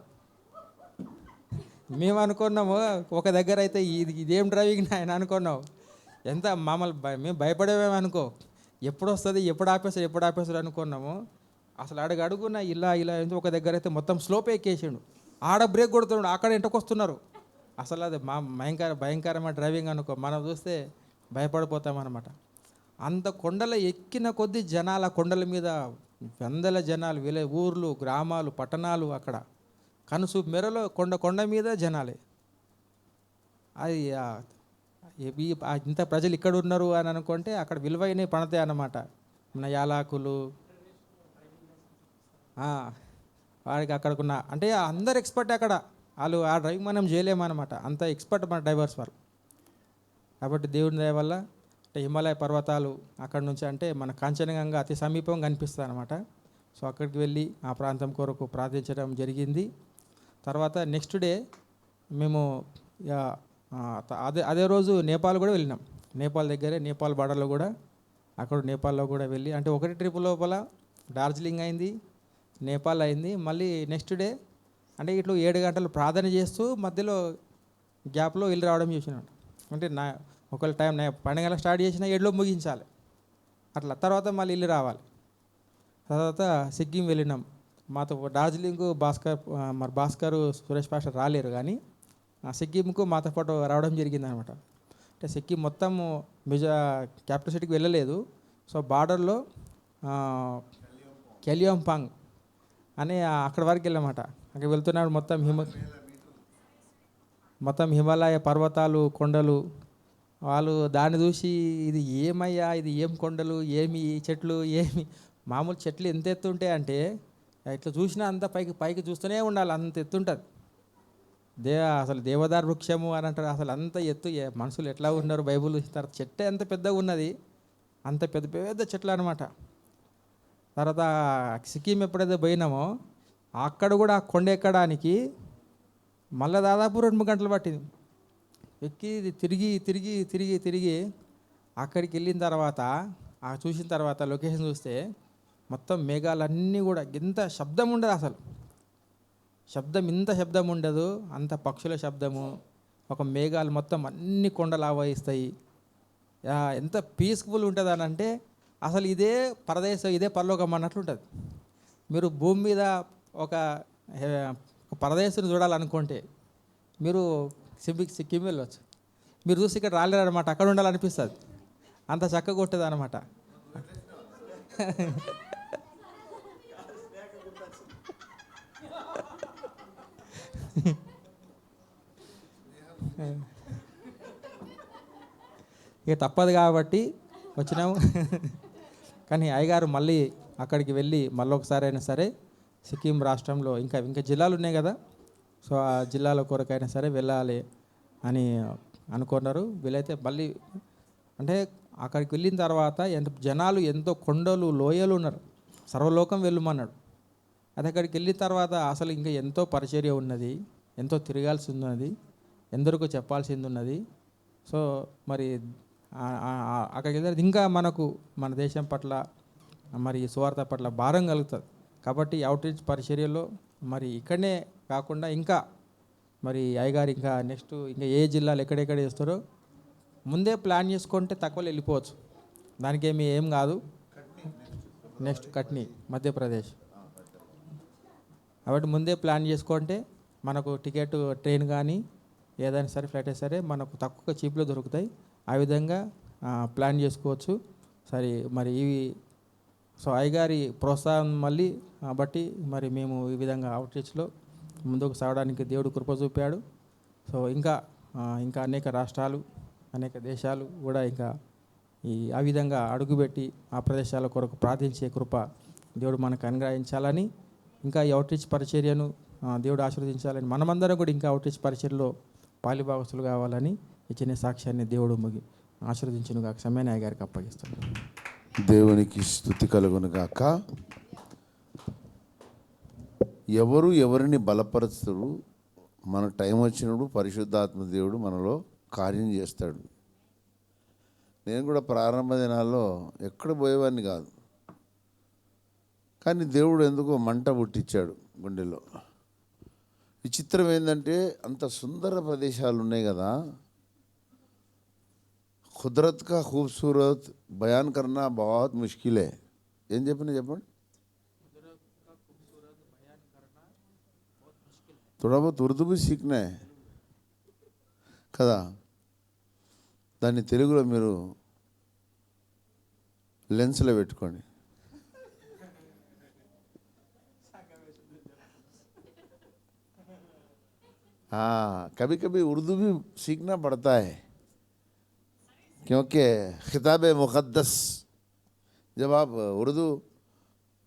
మేము అనుకున్నాము ఒక దగ్గర అయితే ఇదేం డ్రైవింగ్ ఆయన అనుకున్నాం. ఎంత మేము భయపడేమేమో అనుకో, ఎప్పుడు వస్తుంది, ఎప్పుడు ఆపేస్తాడు అనుకున్నాము. అసలు అడుగున ఇలా ఒక దగ్గర అయితే మొత్తం స్లోప్ ఎక్కేసాడు, ఆడ బ్రేక్ కొడుతున్నాడు, అక్కడ ఎంటకొస్తున్నారు. అసలు అది భయంకరమైన డ్రైవింగ్ అనుకో. మనం చూస్తే భయపడిపోతామన్నమాట. అంత కొండలు ఎక్కిన కొద్దీ జనాలు, ఆ కొండల మీద వందల జనాలు, ఊర్లు, గ్రామాలు, పట్టణాలు, అక్కడ కనుసు మెరలో కొండ మీద జనాలే. అది ఇంత ప్రజలు ఇక్కడ ఉన్నారు అని అనుకుంటే అక్కడ విలువైనవి పడతాయి అన్నమాట. మన యాలకులు, వాడికి అక్కడికున్న అంటే అందరు ఎక్స్పర్ట్ అక్కడ. వాళ్ళు ఆ డ్రైవింగ్ మనం చేయలేమన్నమాట, అంత ఎక్స్పర్ట్ మన డ్రైవర్స్ వారు. కాబట్టి దేవుని దయ వల్ల అంటే హిమాలయ పర్వతాలు అక్కడ నుంచి అంటే మన కాంచనగంగా అతి సమీపం కనిపిస్తుంది అనమాట. సో అక్కడికి వెళ్ళి ఆ ప్రాంతం కొరకు ప్రార్థించడం జరిగింది. తర్వాత నెక్స్ట్ డే మేము అదే రోజు నేపాల్ కూడా వెళ్ళినాం. నేపాల్ దగ్గరే, నేపాల్ బార్డర్లో కూడా, అక్కడ నేపాల్లో కూడా వెళ్ళి అంటే ఒకటి ట్రిప్ లోపల డార్జిలింగ్ అయింది, నేపాల్ అయింది. మళ్ళీ నెక్స్ట్ డే అంటే ఇట్లా 7 గంటలు ప్రార్థన చేస్తూ మధ్యలో గ్యాప్లో వెళ్ళి రావడం చేసినాడు. అంటే ఒకవేళ టైం 12 గంటలకు స్టార్ట్ చేసినా 7లో ముగించాలి అట్లా. తర్వాత మళ్ళీ వెళ్ళి రావాలి. తర్వాత సిక్కిం వెళ్ళినాం. మాతో డార్జిలింగ్ భాస్కర్ సురేష్ పాస్టర్ రాలేరు, కానీ సిక్కింకు మాతో పాటు రావడం జరిగిందనమాట. అంటే సిక్కిం మొత్తం క్యాపిటల్ సిటీకి వెళ్ళలేదు. సో బార్డర్లో కెలియోంపాంగ్ అని అక్కడ వరకు వెళ్ళామన్నమాట. అక్కడ వెళ్తున్నాడు మొత్తం హిమాలయ పర్వతాలు, కొండలు. వాళ్ళు దాన్ని చూసి ఇది ఏమయ్యా, ఇది ఏం కొండలు, ఏమి చెట్లు, ఏమి మామూలు చెట్లు ఎంత ఎత్తు ఉంటాయి అంటే ఇట్లా చూసినా అంత పైకి చూస్తూనే ఉండాలి, అంత ఎత్తు ఉంటుంది. అసలు దేవదారు వృక్షము అని అంటారు. అసలు అంత ఎత్తు మనుషులు ఎట్లా ఉన్నారు బైబుల్ ఇస్తారు. చెట్టు ఎంత పెద్దగా ఉన్నది, అంత పెద్ద పెద్ద చెట్లు అనమాట. తర్వాత సిక్కిం ఎప్పుడైతే పోయినామో అక్కడ కూడా ఆ కొండ ఎక్కడానికి మళ్ళీ దాదాపు 2-3 గంటలు పట్టింది. ఎక్కి తిరిగి తిరిగి తిరిగి తిరిగి అక్కడికి వెళ్ళిన తర్వాత చూసిన తర్వాత లొకేషన్ చూస్తే మొత్తం మేఘాలన్నీ కూడా ఎంత శబ్దం ఉండదు అసలు. ఇంత శబ్దం ఉండదు, అంత పక్షుల శబ్దము, ఒక మేఘాలు మొత్తం అన్ని కొండలు ఆవహిస్తాయి. ఎంత పీస్ఫుల్ ఉంటుంది అని అంటే అసలు ఇదే పరదేశం, ఇదే పరలోకం అన్నట్లు ఉంటుంది. మీరు భూమి మీద ఒక పరదేశం చూడాలనుకుంటే మీరు సిక్కిం వెళ్ళవచ్చు. మీరు చూసి ఇక్కడ రాలేరనమాట, అక్కడ ఉండాలనిపిస్తుంది, అంత చక్కగా ఉంటుంది అనమాట. ఇక తప్పదు కాబట్టి వచ్చినాము. కానీ అయ్యగారు మళ్ళీ అక్కడికి వెళ్ళి మళ్ళీ ఒకసారి అయినా సరే సిక్కిం రాష్ట్రంలో ఇంకా జిల్లాలు ఉన్నాయి కదా, సో ఆ జిల్లాల కొరకైనా సరే వెళ్ళాలి అని అనుకున్నారు. వీలైతే మళ్ళీ అంటే అక్కడికి వెళ్ళిన తర్వాత జనాలు ఎంతో కొండలు లోయలు ఉన్నారు, సర్వలోకం వెళ్ళమన్నాడు. అది అక్కడికి వెళ్ళిన తర్వాత అసలు ఇంకా ఎంతో పరిచర్య ఉన్నది, ఎంతో తిరగాల్సి ఉన్నది, ఎందరికో చెప్పాల్సింది ఉన్నది. సో మరి అక్కడికి వెళ్ళిన ఇంకా మనకు మన దేశం పట్ల మరి సువార్త పట్ల భారం కలుగుతుంది. కాబట్టి అవుట్రీచ్ పరిచర్యలో మరి ఇక్కడనే కాకుండా ఇంకా మరి అయ్యగారు ఇంకా నెక్స్ట్ ఇంకా ఏ జిల్లాలు ఎక్కడెక్కడ చేస్తారో ముందే ప్లాన్ చేసుకుంటే తక్కువలో వెళ్ళిపోవచ్చు, దానికి ఏం కాదు. నెక్స్ట్ కట్నీ మధ్యప్రదేశ్, కాబట్టి ముందే ప్లాన్ చేసుకుంటే మనకు టికెట్ ట్రైన్ కానీ ఏదైనా సరే ఫ్లైట్ అయితే సరే మనకు తక్కువ చీప్లో దొరుకుతాయి. ఆ విధంగా ప్లాన్ చేసుకోవచ్చు. సరే మరి ఇవి సో అయ్యగారి ప్రోత్సాహం మళ్ళీ బట్టి మరి మేము ఈ విధంగా అవుట్రీచ్లో ముందుకు సాగడానికి దేవుడు కృప చూపాడు. సో ఇంకా అనేక రాష్ట్రాలు, అనేక దేశాలు కూడా ఇంకా ఆ విధంగా అడుగుపెట్టి ఆ ప్రదేశాల కొరకు ప్రార్థించే కృప దేవుడు మనకు అనుగ్రహించాలని, ఇంకా ఈ అవుట్రీచ్ పరిచర్యను దేవుడు ఆశీర్వదించాలని, మనమందరం కూడా ఇంకా అవుట్రీచ్ పరిచర్యలో పాలిభాగస్తులు కావాలని ఇచ్చిన సాక్ష్యాన్ని దేవుడు ఆశీర్వదించునుగాక. సమయాన్ని అయ్యగారికి అప్పగిస్తున్నాను. దేవునికి స్తుతి కలుగును గాక. ఎవరు ఎవరిని బలపరుస్తారు, మన టైం వచ్చినప్పుడు పరిశుద్ధాత్మ దేవుడు మనలో కార్యం చేస్తాడు. నేను కూడా ప్రారంభ దినాల్లో ఎక్కడ పోయేవాడిని కాదు, కానీ దేవుడు ఎందుకో మంట పుట్టించాడు గుండెలో. విచిత్రం ఏంటంటే అంత సుందర ప్రదేశాలు ఉన్నాయి కదా, కుదరత్ కా खूबसूरत బయాన్ కర్నా बहुत मुश्किल है. ఏం చెప్పండి थोड़ा बहुत उर्दू भी सीखना है కదా. దాన్ని తెలుగులో మీరు లెన్స్లో పెట్టుకోండి. कभी कभी उर्दू भी सीखना पड़ता है, क्योंकि खिताब मुक़द्दस जब आप उर्दू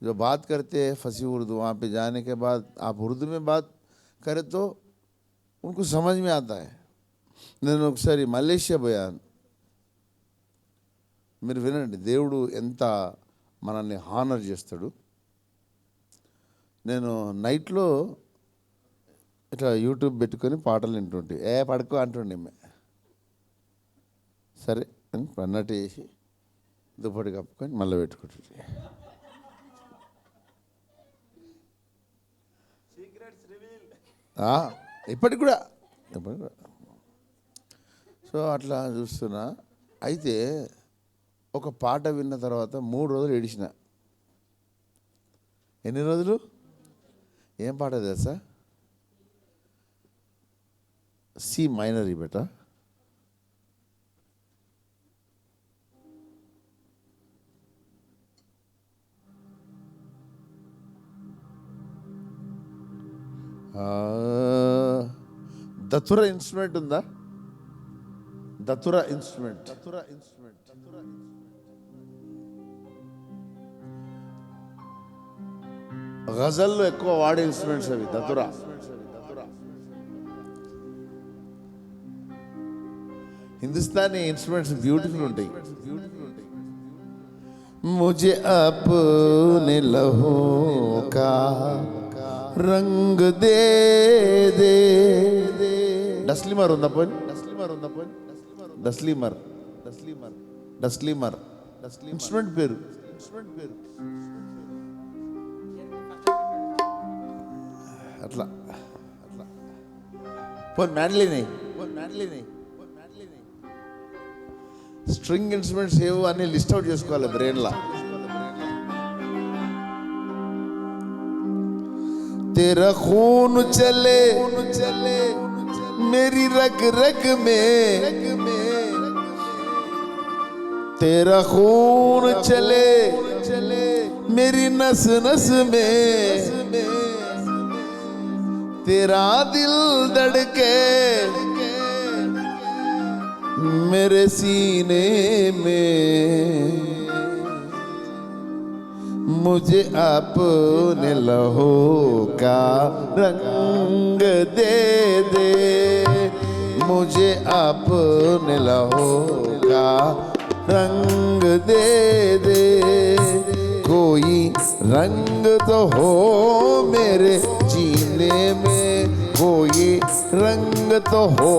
जो बात करते हैं फसी उर्दू, वहाँ पे जाने के बाद आप उर्दू में बात करें तो उनको समझ में आता है. నేను ఒకసారి మలేషియా పోయాను. మీరు వినండి, దేవుడు ఎంత మనల్ని హానర్ చేస్తాడు. నేను నైట్లో ఇట్లా యూట్యూబ్ పెట్టుకొని పాటలు వింటుంటే పడుకో అంటుండే. సరే అని అన్నట్టు చేసి దుప్పటి కప్పుకొని మళ్ళీ పెట్టుకుంటుంటే ఇప్పటికి కూడా. సో అట్లా చూస్తున్నా. అయితే ఒక పాట విన్న తర్వాత 3 రోజులు ఏడిచిన. ఎన్ని రోజులు? ఏం పాట తెలుసా? सी माइनर ही बेटा. దతురా ఇన్స్ట్రుమెంట్ ఉందా? దతురా ఇన్స్ట్రుమెంట్ గజల్లో ఎక్కువ వాడే ఇన్స్ట్రుమెంట్స్ అవి. దతురా హిందుస్థానీ ఇన్స్ట్రుమెంట్స్ బ్యూటిఫుల్ ఉంటాయి. मुझे अपने लहू का रंग दे दे. డస్లిమర్ ఉందా పోయి? డస్లిమర్ ఇన్స్ట్రుమెంట్ పేరు. అట్లా పోయి మ్యాడ్లిని స్ట్రింగ్ ఇన్స్ట్రుమెంట్స్ ఏవో అన్ని లిస్ట్ అవుట్ చేసుకోవాలి బ్రెయిన్లా. तेरा खून चले मेरी रग रग में, तेरा खून चले मेरी नस नस में, तेरा दिल धड़के मेरे सीने में. मुझे अपने लहू का रंग दे दे, मुझे अपने लहू का रंग दे दे. कोई रंग तो हो मेरे जीने में, कोई रंग तो हो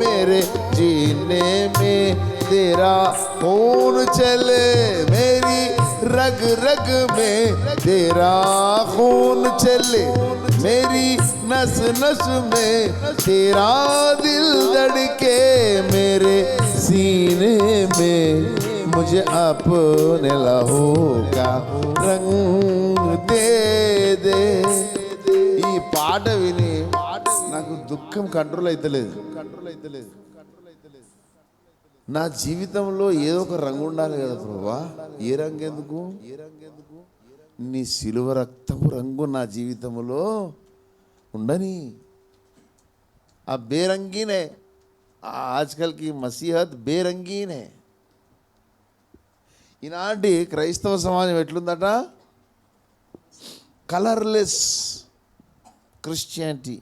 मेरे जीने में. तेरा खून चले मेरी रग रग में, तेरा खून चले मेरी नस नस में, तेरा दिल धड़के मेरे सीने में. मुझे अपने लहू का रंग दे दे. ఈ పాట విని నాకు దుఃఖం కంట్రోల్ అవుతలేదు. నా జీవితంలో ఏదో ఒక రంగు ఉండాలి కదా ప్రభువా. ఏ రంగు ఎందుకు? నీ సిలువ రక్తపు రంగు నా జీవితంలో ఉండని. ఆ బేరంగీనే ఆజ్కల్ కి మసీహత్ బేరంగీనే. ఈనాటి క్రైస్తవ సమాజం ఎట్లుందట? Colourless Christianity.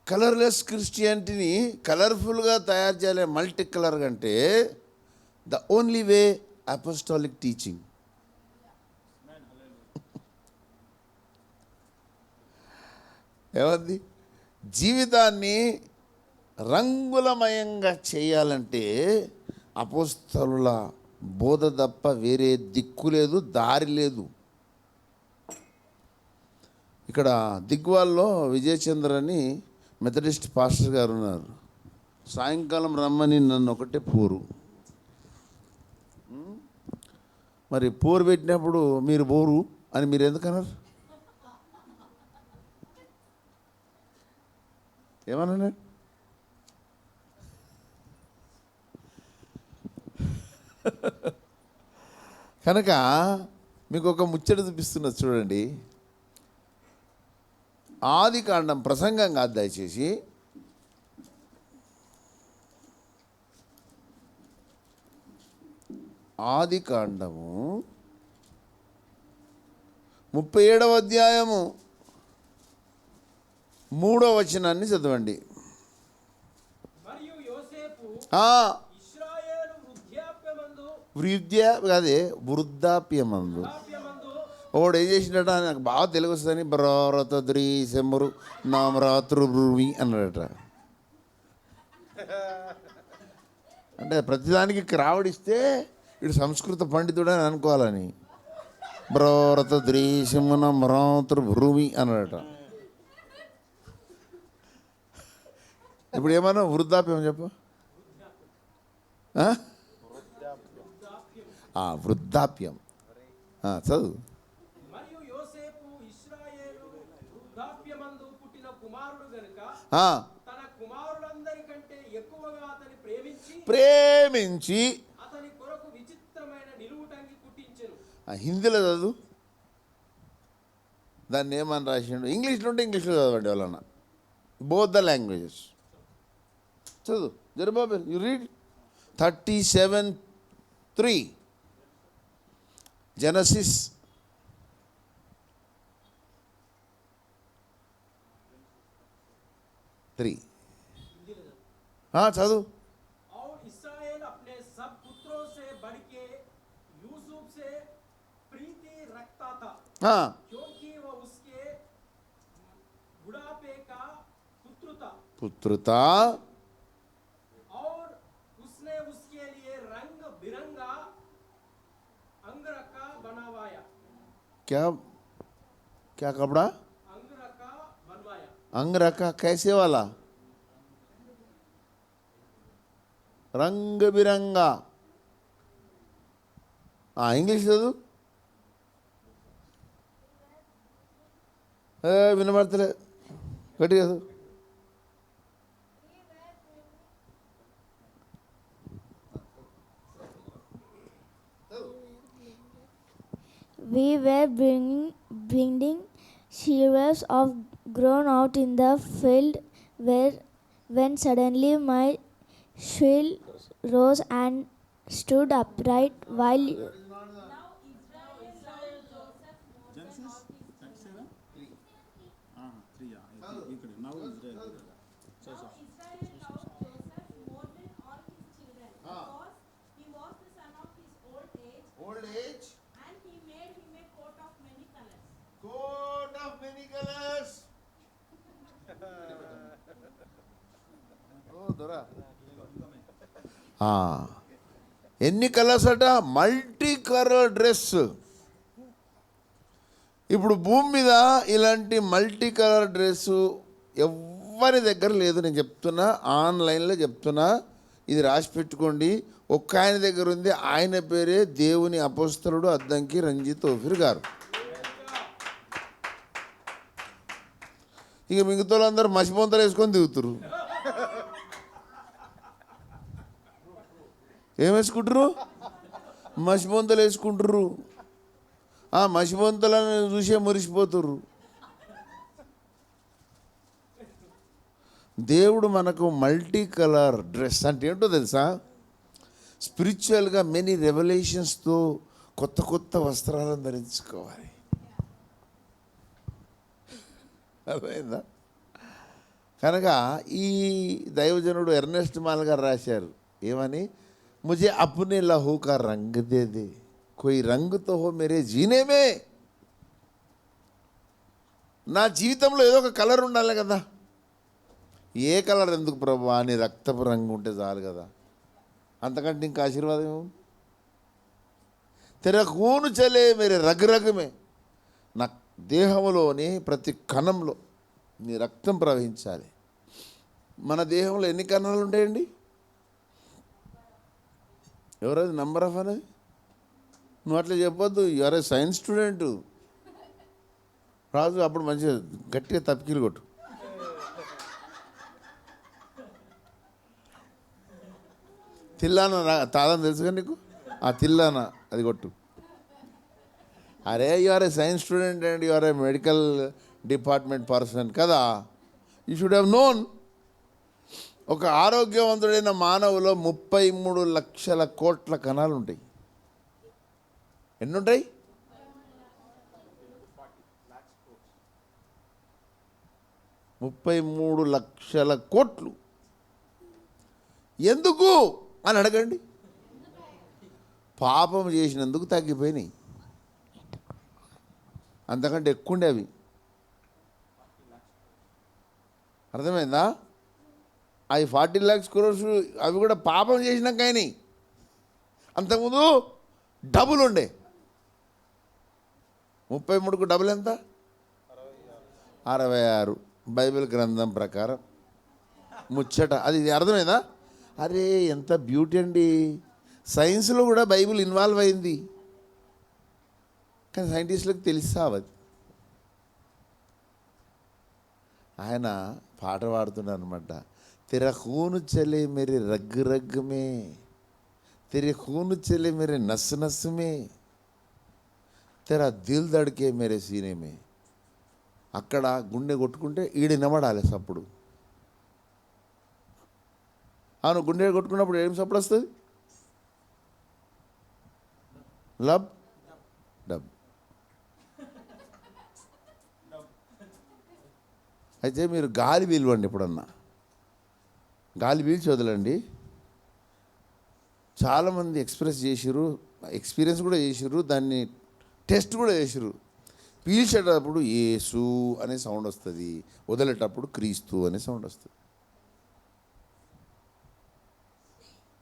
కలర్లెస్ క్రిస్టియానిటీని కలర్ఫుల్గా తయారు చేయాలి, మల్టీ కలర్ అంటే the only way apostolic teaching. ఏమంది? జీవితాన్ని రంగులమయంగా చేయాలంటే అపోస్తలుల బోధ తప్ప వేరే దిక్కు లేదు, దారి లేదు. ఇక్కడ దిగ్వాల్లో విజయచంద్ర అని మెథడిస్ట్ పాస్టర్ గారు ఉన్నారు. సాయంకాలం రమ్మని నన్ను ఒకటే పోరు. మరి పోరు పెట్టినప్పుడు మీరు పోరు అని మీరు ఎందుకన్నారు? ఏమన్నా? కనుక మీకు ఒక ముచ్చట చూపిస్తున్నది చూడండి. ఆది కాండం, ప్రసంగం కాదు దయచేసి, ఆది కాండము 37వ అధ్యాయము 3వ వచనాన్ని చదవండి. వృద్ధాప్యమందు ఒకడు ఏం చేసినట, నాకు బాగా తెలుగు వస్తుందని బ్రతద్రి సెమ్మరు నామరాతృవి అన్నాడట. అంటే ప్రతిదానికి క్రావడిస్తే వీడు సంస్కృత పండితుడు అని అనుకోవాలని. బ్రతద్రి సెమ్మున మరాతృభ్రూమి అన్నాడట. ఇప్పుడు ఏమన్నా వృద్ధాప్యం చెప్పు. వృద్ధాప్యం చదువు. ప్రేమించి హిందీలో చదువు. దాన్ని ఏమని రాసిండు? ఇంగ్లీష్లో ఉంటే ఇంగ్లీష్లో చదవండి వాళ్ళన్న. బోత్ ద లాంగ్వేజెస్ చదువు. జరుబాబు యు రీడ్ 37:3 జెనసిస్. చదువు. हाँ, क्योंकि वह उसके बुढ़ापे का पुत्र था पुत्र था और उसने उसके लिए रंग बिरंगा अंगरखा बनवाया क्या क्या कपड़ा अंगरखा बनवाया अंग रखा कैसे वाला रंग बिरंगा ఇంగ్లీష్ చదువు వినబడతలే గట్టిగా చదువు We were bringing sheaves of grown out in the field when suddenly my sheep rose and stood upright while old age And he made him a coat of many colors. coat of many colors ఎన్ని కలర్స్ అట మల్టీ కలర్ డ్రెస్ ఇప్పుడు భూమి మీద ఇలాంటి మల్టీ కలర్ డ్రెస్సు ఎవరి దగ్గర లేదు. నేను చెప్తున్నా, ఆన్లైన్లో చెప్తున్నా, ఇది రాసి పెట్టుకోండి. ఒక్క ఆయన దగ్గర ఉంది, ఆయన పేరే దేవుని అపోస్తలుడు అద్దంకి రంజిత్ ఓఫిర్ గారు. ఇక మిగతా వాళ్ళందరూ మసిబొంతలు వేసుకొని దిగుతురు. ఏం వేసుకుంటారు? మసిబొంతలు వేసుకుంటారు. ఆ మసిబొంతలను చూసే మురిసిపోతుర్రు. దేవుడు మనకు మల్టీ కలర్ డ్రెస్ అంటే ఏంటో తెలుసా? స్పిరిచువల్గా మెనీ రెవల్యూషన్స్తో కొత్త కొత్త వస్త్రాలను ధరించుకోవాలి. అర్థమైందా? కనుక ఈ దైవజనుడు ఎర్నెస్ట్ మాల్ గారు రాశారు ఏమని, ముझे अपने लहू का रंग दे दे, कोई रंग तो हो मेरे जीने में. నా జీవితంలో ఏదో ఒక కలర్ ఉండాలి కదా. ఏ కలర్ ఎందుకు ప్రభు, నీ రక్తపు రంగు ఉంటే చాలు కదా, అంతకంటే ఇంకా ఆశీర్వాదం ఏమో. తెర కూను చలే మేరే రగరగమే, నా దేహంలోని ప్రతి కణంలో నీ రక్తం ప్రవహించాలి. మన దేహంలో ఎన్ని కణాలు ఉంటాయండి? ఎవరది నంబర్ ఆఫ్ అనేది? నువ్వు అట్లా చెప్పొద్దు. ఎవరే సైన్స్ స్టూడెంటు రాజు, అప్పుడు మంచిగా గట్టిగా తప్పికీలు కొట్టు. తిల్లాన తాళం తెలుసుగా నీకు? ఆ తిల్లాన అది కొట్టు. అరే you are a science student and you are a medical department person కదా, యూ షుడ్ హ్యావ్ నోన్. ఒక ఆరోగ్యవంతుడైన మానవులో 33 లక్షల కోట్ల కణాలు ఉంటాయి. ఎన్నుంటాయి? 33 లక్షల కోట్లు. ఎందుకు అని అడగండి. పాపం చేసినందుకు తగ్గిపోయినాయి, అంతకంటే ఎక్కువ ఉండే అవి. అర్థమైందా? అవి 40 lakhs crores అవి కూడా పాపం చేసినాక అయినాయి. అంతకుముందు డబుల్ ఉండే. 33కు డబుల్ ఎంత? 66 బైబిల్ గ్రంథం ప్రకారం. ముచ్చట అది. అర్థమైందా? అరే ఎంత బ్యూటీ అండి. సైన్స్లో కూడా బైబిల్ ఇన్వాల్వ్ అయింది, కానీ సైంటిస్టులకు తెలిసావది. ఆయన పాట పాడుతున్నాడు అనమాట. తెర खून चले मेरे रग रग में, तेरे खून चले मेरे नस नस में, तेरा दिल धड़के मेरे सीने में. అక్కడ గుండె కొట్టుకుంటే ఈడ నిలబడాలి సప్పుడు. అవును, గుండె కొట్టుకున్నప్పుడు ఏం సప్పుడు వస్తుంది? Lub dub. అయితే మీరు గాలి పీల్వండి. ఎప్పుడన్నా గాలి పీల్చి వదలండి. చాలామంది ఎక్స్ప్రెస్ చేసిర్రు, ఎక్స్పీరియన్స్ కూడా చేసిర్రు, దాన్ని టెస్ట్ కూడా చేసిర్రు. పీల్చేటప్పుడు యేసు అనే సౌండ్ వస్తుంది, వదిలేటప్పుడు క్రీస్తు అనే సౌండ్ వస్తుంది.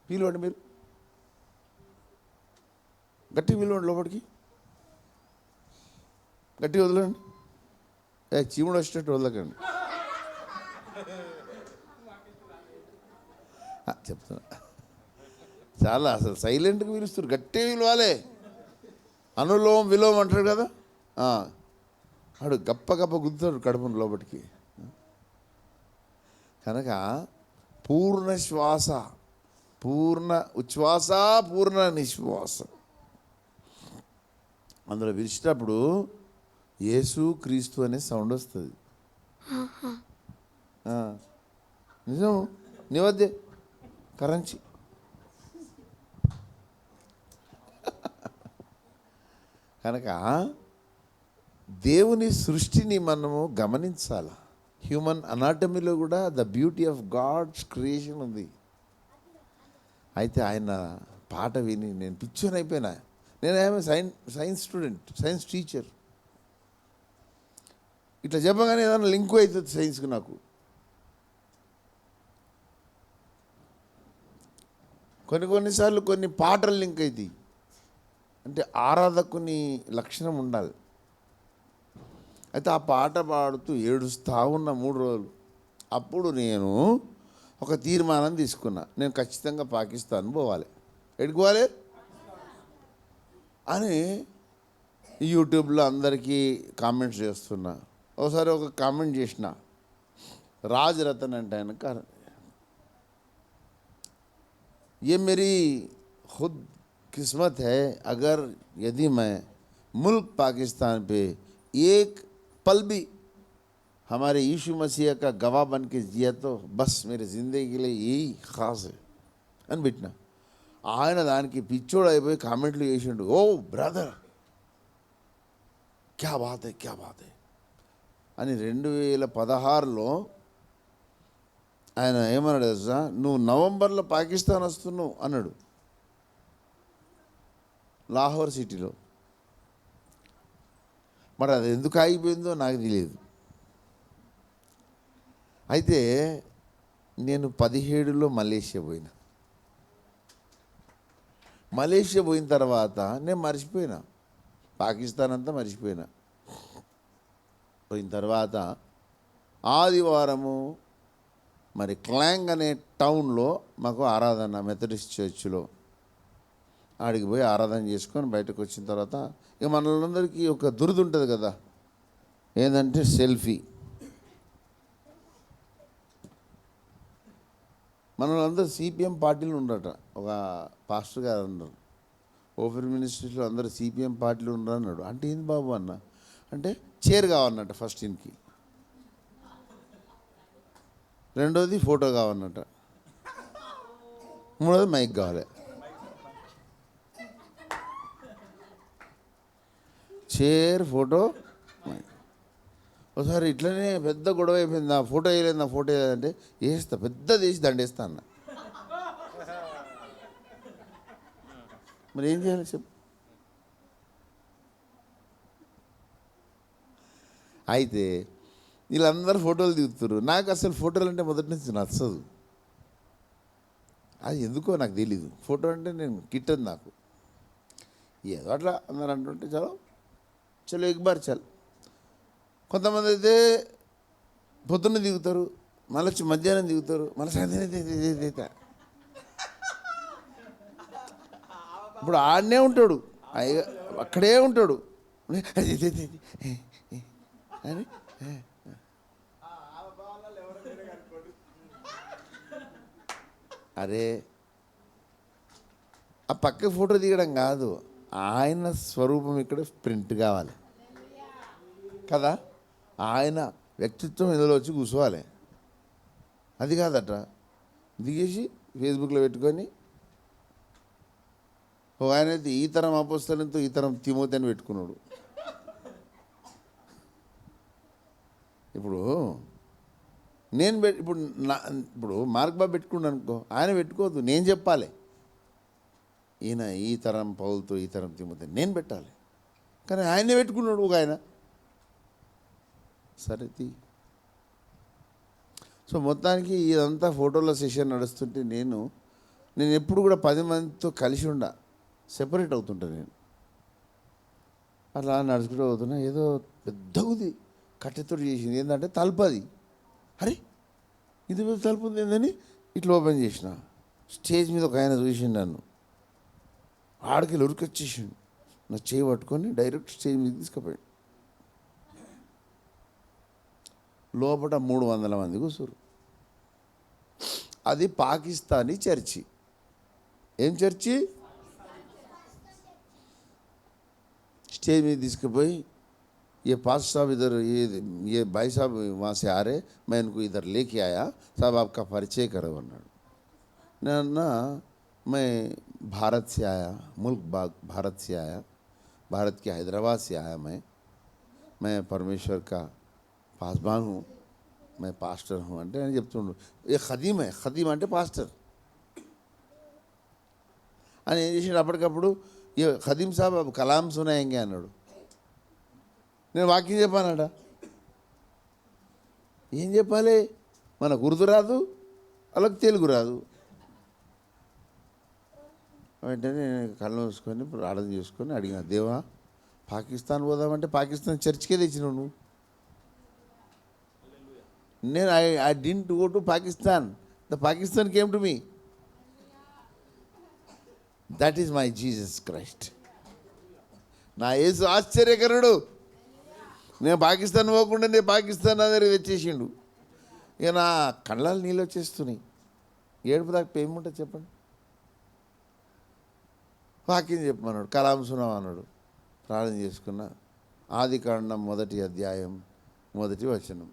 పీలవండి మీరు, గట్టి పీలవండి లోపలికి, గట్టి వదలండి. చీముడు వచ్చేటట్టు వదలకండి. చెప్తున్నా, చాలా అసలు సైలెంట్గా పిలుస్తారు, గట్టిగా పిలవాలే. అనులోమం విలోమం అంటారు కదా, ఆడు గప్ప గప్ప గుద్దుతాడు కడుపును లోపలికి. కనుక పూర్ణ శ్వాస, పూర్ణ ఉచ్ఛ్వాస, పూర్ణ నిశ్వాస, అందులో విడిచేటప్పుడు యేసు క్రీస్తు అనే సౌండ్ వస్తుంది. నిజం, నీ వద్దే కరెన్సీ. కనుక దేవుని సృష్టిని మనము గమనించాలి. హ్యూమన్ అనాటమీలో కూడా the beauty of God's creation ఉంది. అయితే ఆయన పాట విని నేను పిచ్చోని అయిపోయినా. నేను ఏమో సైన్స్ స్టూడెంట్, సైన్స్ టీచర్. ఇట్లా చెప్పగానే ఏదైనా లింకు అవుతుంది సైన్స్కి. నాకు కొన్నిసార్లు కొన్ని పాటలు లింక్ అవుతాయి. అంటే ఆరాధకుని లక్షణం ఉండాలి. అయితే ఆ పాట పాడుతూ ఏడుస్తూ ఉన్న 3 రోజులు. అప్పుడు నేను ఒక తీర్మానం తీసుకున్నా, నేను ఖచ్చితంగా పాకిస్తాన్ పోవాలి. ఎక్కడికి పోవాలి అని యూట్యూబ్లో అందరికీ కామెంట్స్ చేస్తున్నా. ఒకసారి ఒక కామెంట్ చేసిన, రాజ్ రతన్ అంటే ఆయన, ये मेरी खुद किस्मत है अगर यदि मैं मुल्क पाकिस्तान पे एक पल भी हमारे यीशु मसीह का गवाह बन के जिया तो बस मेरे ज़िंदगी के लिए यही ख़ास है అని పెట్టిన. ఆయన దానికి పిచ్చోడు అయిపోయి కామెంట్లు చేసిండు, ఓ బ్రదర్ క్యా బాత్ హై క్యా బాత్ హై అని. 2016లో ఆయన ఏమన్నాడు తెలుసా, నువ్వు నవంబర్లో పాకిస్తాన్ వస్తున్నావు అన్నాడు, లాహోర్ సిటీలో. మరి అది ఎందుకు ఆగిపోయిందో నాకు తెలియదు. అయితే నేను 17లో మలేషియా పోయినా. మలేషియా పోయిన తర్వాత నేను మర్చిపోయినా, పాకిస్తాన్ అంతా మర్చిపోయినా. పోయిన తర్వాత ఆదివారము మరి క్లాంగ్ అనే టౌన్లో మాకు ఆరాధన, మెథడిస్ట్ చర్చిలో. ఆడికి పోయి ఆరాధన చేసుకొని బయటకు వచ్చిన తర్వాత ఇక మనలందరికీ ఒక దురద ఉంటుంది కదా, ఏంటంటే సెల్ఫీ. మనలందరూ సిపిఎం పార్టీలు ఉండట. ఒక పాస్టర్ గారు అన్నారు, ఓపెన్ మినిస్ట్రీస్లో అందరూ సిపిఎం పార్టీలు ఉండరు అన్నాడు. అంటే ఏంది బాబు అన్న అంటే, చైర్ కావాలన్నట్ట ఫస్ట్ ఇంటికి, రెండోది ఫోటో కావాలన్నట, మూడోది మైక్ కావాలి. Chair, photo, mic. ఒకసారి ఇట్లనే పెద్ద గొడవ అయిపోయింది. నా ఫోటో వేయలేదు, నా ఫోటో వేయాలంటే వేస్తా, పెద్దది వేసి దండేస్తా అన్న. మరి ఏం చేయాలి చెప్పు. అయితే వీళ్ళందరూ ఫోటోలు దిగుతారు. నాకు అసలు ఫోటోలు అంటే మొదటి నుంచి నచ్చదు. అది ఎందుకో నాకు తెలీదు. ఫోటో అంటే నేను కిట్టదు నాకు. ఏదో అట్లా అందరు అంటుంటే చలో ఎగ్బార్ చాలు. కొంతమంది అయితే పొద్దున్న దిగుతారు, మళ్ళీ వచ్చి మధ్యాహ్నం దిగుతారు, మళ్ళీ సాయంత్రం. ఇప్పుడు ఆడనే ఉంటాడు, అక్కడే ఉంటాడు అని. అరే ఆ పక్క ఫోటో దిగడం కాదు, ఆయన స్వరూపం ఇక్కడ ప్రింట్ కావాలి కదా, ఆయన వ్యక్తిత్వం ఇందులో వచ్చి కూర్చోవాలి. అది కాదట, దిగేసి ఫేస్బుక్లో పెట్టుకొని ఆయన అయితే ఈ తరం అపోస్తలంతో ఈ తరం తిమోతి అని పెట్టుకున్నాడు. ఇప్పుడు నేను ఇప్పుడు మార్క్ బాబు పెట్టుకున్నాను అనుకో, ఆయన పెట్టుకోవద్దు, నేను చెప్పాలి. ఈయన ఈ తరం పౌలతో ఈ తరం తిమోతి నేను పెట్టాలి. కానీ ఆయనే పెట్టుకున్నాడు ఒక ఆయన. సరే తీ. సో మొత్తానికి ఇదంతా ఫోటోల సెషన్ నడుస్తుంటే నేను ఎప్పుడు కూడా 10 మందితో కలిసి సెపరేట్ అవుతుంటా నేను. అట్లా నడుచుకుంటూ పోతున్నా, ఏదో పెద్దది కట్టెతో చేసింది. ఏంటంటే తలుపు అది. అరే ఇది పెద్ద తలుపు ఉంది ఏందని ఇట్లా ఓపెన్ చేసిన. స్టేజ్ మీద ఒక ఆయన చూసిండు నన్ను, ఆడికి ఉరికొచ్చేసిండు. నా చేయి పట్టుకొని డైరెక్ట్ స్టేజ్ మీద తీసుకుపోయాడు. లోపల 300 మంది కూర్చోరు. అది పాకిస్తానీ చర్చి. ఏం చర్చి? स्टेज में తీసుకుపోయి ये पास साहब इधर ये भाई साहब वहाँ से आ रहे, मैं इनको इधर लेके आया, साहब आपका परिचय करो अన్నాడు. ना मैं भारत से आया, मुल्क भारत से आया, भारत के हैदराबाद से आया. मैं परमेश्वर का पासबान हूँ, मैं पास्टर हूँ అంటే నేను చెప్తుండు. ఏ ఖదీం है, ఖదీం అంటే పాస్టర్ అని ఏం చేసాడు. అప్పటికప్పుడు ఏ ఖదీం సాబ్ అబ్ కలాం సునాయంగే అన్నాడు. నేను వాక్యం చెప్పానట. ఏం చెప్పాలి? మనకు ఉర్దూ రాదు, వాళ్ళకి తెలుగు రాదు. వెంటనే నేను కళ్ళు మూసుకొని ప్రార్థన చేసుకొని అడిగిన, దేవా పాకిస్తాన్ పోదామంటే పాకిస్తాన్ చర్చ్కే తెచ్చినావు నువ్వు. నేను I didn't go to Pakistan, the Pakistan came to me. That is my Jesus Christ. నా యేసు ఆశ్చర్యకరుడు. నేను పాకిస్తాన్ పోకుండా నేను పాకిస్తాన్ దగ్గర తెచ్చేసిండు. ఇక నా కళ్ళాలు నీళ్ళు వచ్చేస్తున్నాయి. ఏడుపు దాకా పేమెంట్ చెప్పండి. వాక్యం చెప్పమన్నాడు, కలాం సునాం అన్నాడు. ప్రార్థన చేసుకున్న. ఆదికాండం 1వ అధ్యాయం 1వ వచనం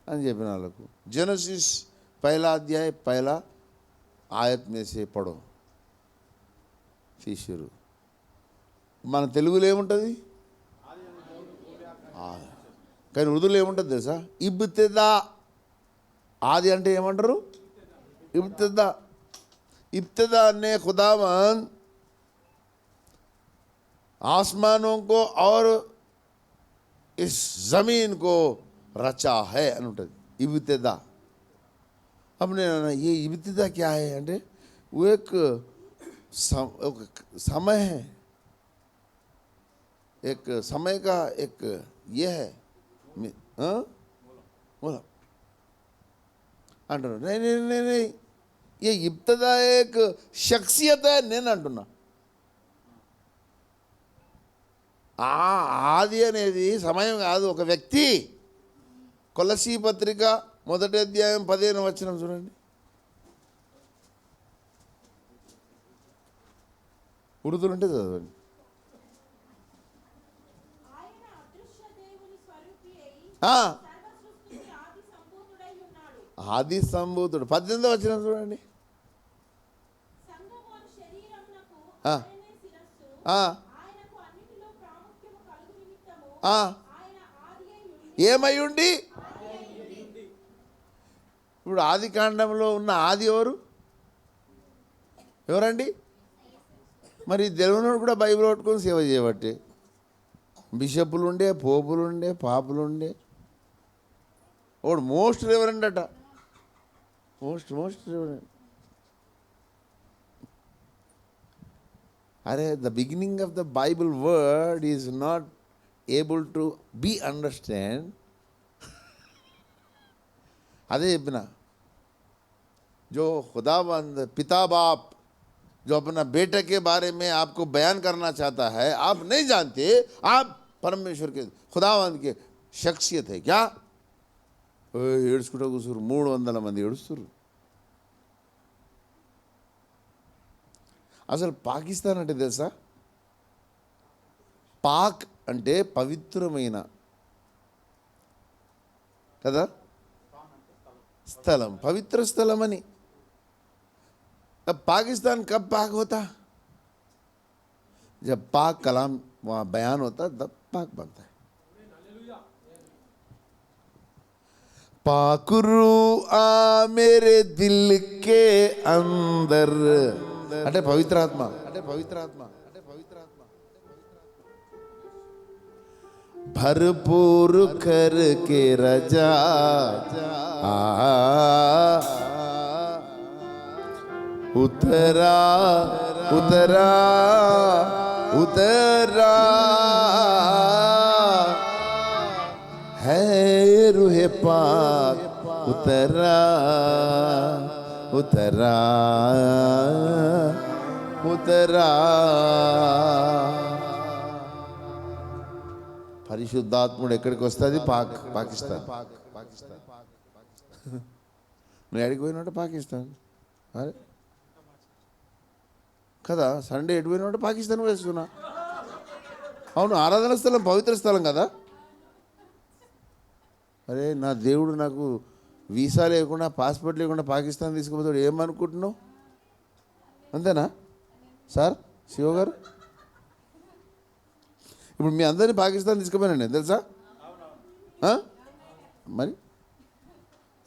అని చెప్పిన వాళ్ళకు. जेनेसिस 1ला अध्याय 1ला आयत में से पढ़ो తీసిరు. మన తెలుగులో ఏముంటుంది? కానీ ఉర్దూలో ఏముంటుంది తెలుసా? ఇబ్తిదా. ఆది అంటే ఏమంటారు? ఇబ్తిదా. इब्तिदा ने खुदावंद आसमानों को और इस जमीन को रचा है అని ఉంటుంది इब्तिदा. अब ये इब्तिदा क्या है అంటే वो एक समय है, एक समय का एक ये है. बोला అంటారు. नहीं ये इब्तिदा एक शख्सियत है నేను అంటున్నా. ఆది అనేది సమయం కాదు, ఒక వ్యక్తి. కొలసీ పత్రిక 1వ అధ్యాయం 15వ వచనం చూడండి. ఉర్దూలు ఉంటే చదవండి. ఆయన అదృశ్య దేవుని స్వరూపి అయి సర్వ సృష్టికి ఆది సంభూతుడై ఉన్నాడు. ఆది సంభూతుడు. 18వ వచనం చూడండి. సంగమోను శరీరమునకు ఆ. ఆయనే శిరస్సు. ఆ, ఆయనకు అన్నిటిలో ప్రాముఖ్యము కలుగు నిమిత్తము ఆ, ఆయన ఆది అయి ఉండి ఏమై ఉండి. ఇప్పుడు ఆది కాండంలో ఉన్న ఆది ఎవరండి? మరి దేవుడు కూడా బైబిల్ పట్టుకొని సేవ చేయబట్టే. బిషప్పులు ఉండే, పోపులు ఉండే, పాపులు ఉండే. వాడు మోస్ట్ రెవరెండ్ అట. Most reverend. అరే the beginning of the Bible word is not able to be understand. అదే చెప్పిన. जो खुदावंद पिता बाप जो अपना बेटे के बारे में आपको बयान करना चाहता है, आप नहीं जानते. आप परमेश्वर के खुदावंद के शख्सियत है क्या? ఏడుచుకుంటూ కూర్చురు. 300 మంది ఏడుస్తురు. అసలు పాకిస్తాన్ అంటే తెలుసా? పాక్ అంటే పవిత్రమైన కదా, స్థలం, పవిత్ర స్థలం అని. अब पाकिस्तान कब पाक होता? जब पाक कलाम वहाँ बयान होता तब पाक बनता है. पाक रूह आ मेरे दिल के अंदर అంటే పవిత్రాత్మ. भरपूर करके रजा उतरा उतरा उतरा है रूहे पाक उतरा उतरा उतरा పరిశుద్ధాత్ముడు ఎక్కడికి వస్తుంది? పాకిస్తాన్. నువ్వు ఎక్కడికి పోయినట్టు పాకిస్తాన్ అరే కదా. సండే ఎటు పోయినట్టు పాకిస్తాన్ వేసుకున్నా. అవును, ఆరాధన స్థలం పవిత్ర స్థలం కదా. అరే నా దేవుడు నాకు వీసా లేకుండా పాస్పోర్ట్ లేకుండా పాకిస్తాన్ తీసుకుపోతాడు ఏమనుకుంటున్నావు? అంతేనా సార్ శివ గారు? ఇప్పుడు మీ అందరినీ పాకిస్తాన్ తీసుకుపోయానండి తెలుసా? మరి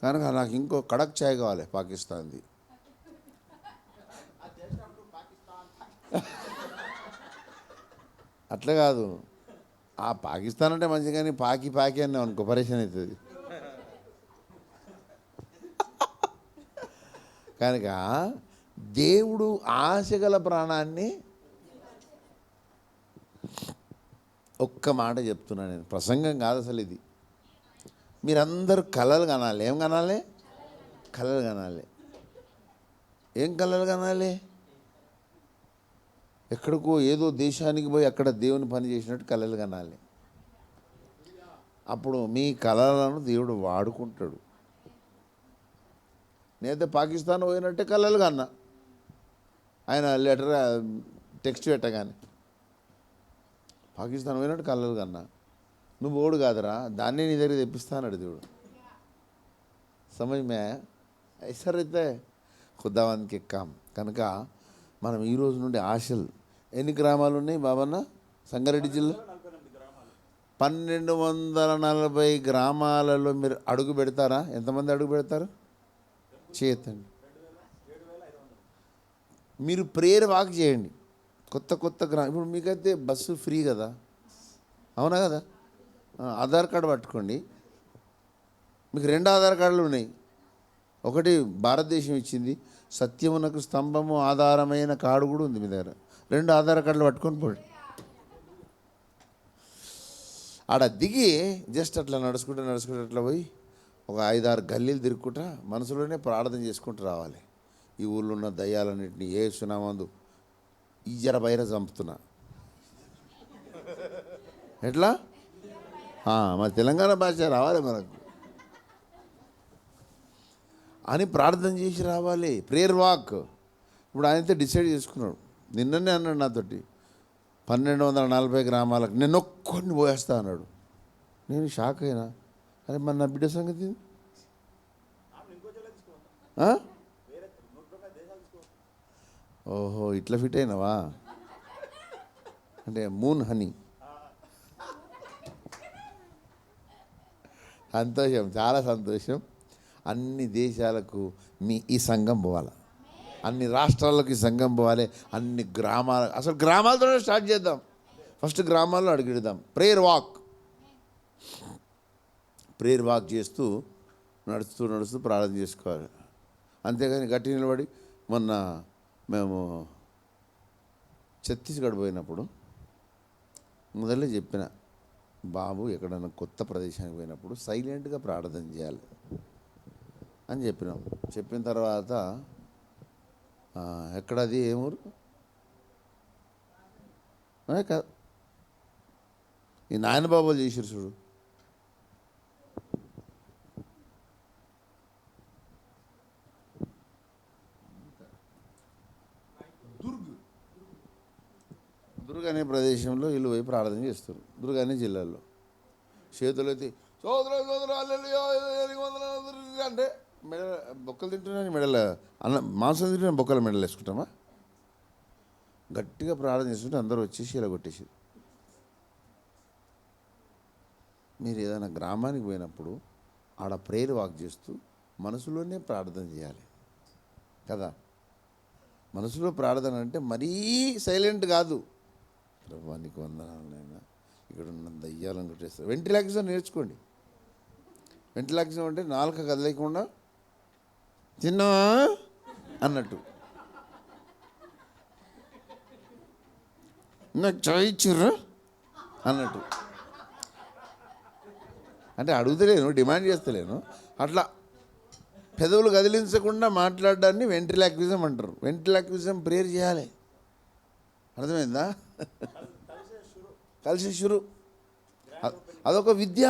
కనుక నాకు ఇంకో కడక్ ఛాయ్ కావాలి పాకిస్తాన్ది. అట్లా కాదు, ఆ పాకిస్తాన్ అంటే మంచిగా, కానీ పాకి అని అనుకో పరేషన్ అవుతుంది. కనుక దేవుడు ఆశగల ప్రాణాన్ని, ఒక్క మాట చెప్తున్నా నేను, ప్రసంగం కాదు అసలు ఇది. మీరందరూ కలలు కనాలి. ఏం కనాలి? కలలు కనాలి. ఏం కలలు కనాలి? ఎక్కడికో ఏదో దేశానికి పోయి అక్కడ దేవుని పని చేసినట్టు కలలు కనాలి. అప్పుడు మీ కలలను దేవుడు వాడుకుంటాడు. నేనైతే పాకిస్తాన్ పోయినట్టే కలలు కన్నా, ఆయన లెటర్ టెక్స్ట్ పెట్టగానే పాకిస్తాన్ పోయినట్టు కలలు కన్నా. నువ్వు ఓడు కాదురా, దాన్నే నీ దగ్గర తెప్పిస్తా అన్నాడు దేవుడు. సమజ్ మే ఐసర్ అయితే ఖుద్దావానికి ఎక్కాం. కనుక మనం ఈ రోజు నుండి ఆశలు. ఎన్ని గ్రామాలు ఉన్నాయి బాబన్న సంగారెడ్డి జిల్లా? 1240 గ్రామాలలో మీరు అడుగు పెడతారా? ఎంతమంది అడుగు పెడతారు? చేయొద్దండి. మీరు ప్రేయర్ వాక్ చేయండి. కొత్త గ్రామం. ఇప్పుడు మీకైతే బస్సు ఫ్రీ కదా, అవునా కదా? ఆధార్ కార్డు పట్టుకోండి. మీకు 2 ఆధార్ కార్డులు ఉన్నాయి. ఒకటి భారతదేశం ఇచ్చింది, సత్యమునకు స్తంభము ఆధారమైన కార్డు కూడా ఉంది మీ దగ్గర. 2 ఆధార్ కార్డులు పట్టుకొని పోండి. ఆడ దిగి జస్ట్ అట్లా నడుచుకుంటూ అట్లా పోయి ఒక 5-6 గల్లీలు తిరుగుకుంటా మనసులోనే ప్రార్థన చేసుకుంటూ రావాలి. ఈ ఊళ్ళో ఉన్న దయ్యాలన్నింటినీ ఏ సునామందు ఈజర బైర చంపుతున్నా. ఎట్లా? మరి తెలంగాణ భాష రావాలి మనకు అని ప్రార్థన చేసి రావాలి. Prayer walk. ఇప్పుడు ఆయనతో డిసైడ్ చేసుకున్నాడు. నిన్ననే అన్నాడు నాతోటి, 1240 గ్రామాలకు నేను ఒక్కడిని పోయేస్తా అన్నాడు. నేను షాక్ అయినా. అరే మరి నా బిడ్డ సంగతి? ఓహో ఇట్లా ఫిట్ అయినావా అంటే మూన్ హనీ. సంతోషం, చాలా సంతోషం. అన్ని దేశాలకు ఈ సంఘం పోవాలి, అన్ని రాష్ట్రాలకు ఈ సంఘం పోవాలి, అన్ని గ్రామాల, అసలు గ్రామాలతోనే స్టార్ట్ చేద్దాం. ఫస్ట్ గ్రామాల్లో అడుగుదాం. ప్రేయర్ వాక్ చేస్తూ నడుస్తూ ప్రార్థన చేసుకోవాలి. అంతేగాని గట్టి నిలబడి. మొన్న మేము ఛత్తీస్గఢ్ పోయినప్పుడు మొదలే చెప్పిన, బాబు ఎక్కడన్నా కొత్త ప్రదేశానికి పోయినప్పుడు సైలెంట్గా ప్రార్థన చేయాలి అని చెప్పినాం. చెప్పిన తర్వాత ఎక్కడది ఏమూరు కాదు, ఈ నాయన బాబులు చేసిరు చూడు. దుర్గ్ అనే ప్రదేశంలో వీళ్ళు పోయి ప్రార్థన చేస్తారు. దుర్గ్ అనే జిల్లాలో చేతులైతే అంటే మెడ బొక్కలు తింటున్నాను, మెడల అన్న మాంసం తింటున్నా, బొక్కల మెడలు వేసుకుంటామా? గట్టిగా ప్రార్థన చేస్తుంటే అందరూ వచ్చేసి ఇలా కొట్టేసి. మీరు ఏదైనా గ్రామానికి పోయినప్పుడు ఆడ ప్రేయర్ వాక్ చేస్తూ మనసులోనే ప్రార్థన చేయాలి కదా. మనసులో ప్రార్థన అంటే మరీ సైలెంట్ కాదు. ప్రభు నీకు వందనాలైనా ఇక్కడ ఉన్న దయ్యాలను కొట్టేస్తారు. వెంటిలాక్సిజం నేర్చుకోండి. వెంటిలాక్సిజం అంటే నాలుక కదలేకుండా తిన్నావా అన్నట్టు, నాకు చాయ్ ఇచ్చిర్రా అన్నట్టు. అంటే అడుగుతలేను, డిమాండ్ చేస్తలేను, అట్లా పెదవులు కదిలించకుండా మాట్లాడడాన్ని వెంట్రిలాక్విజం అంటారు. వెంట్రిలాక్విజం ప్రేయర్ చేయాలి. అర్థమైందా? కలిసి షురు, అదొక విద్య.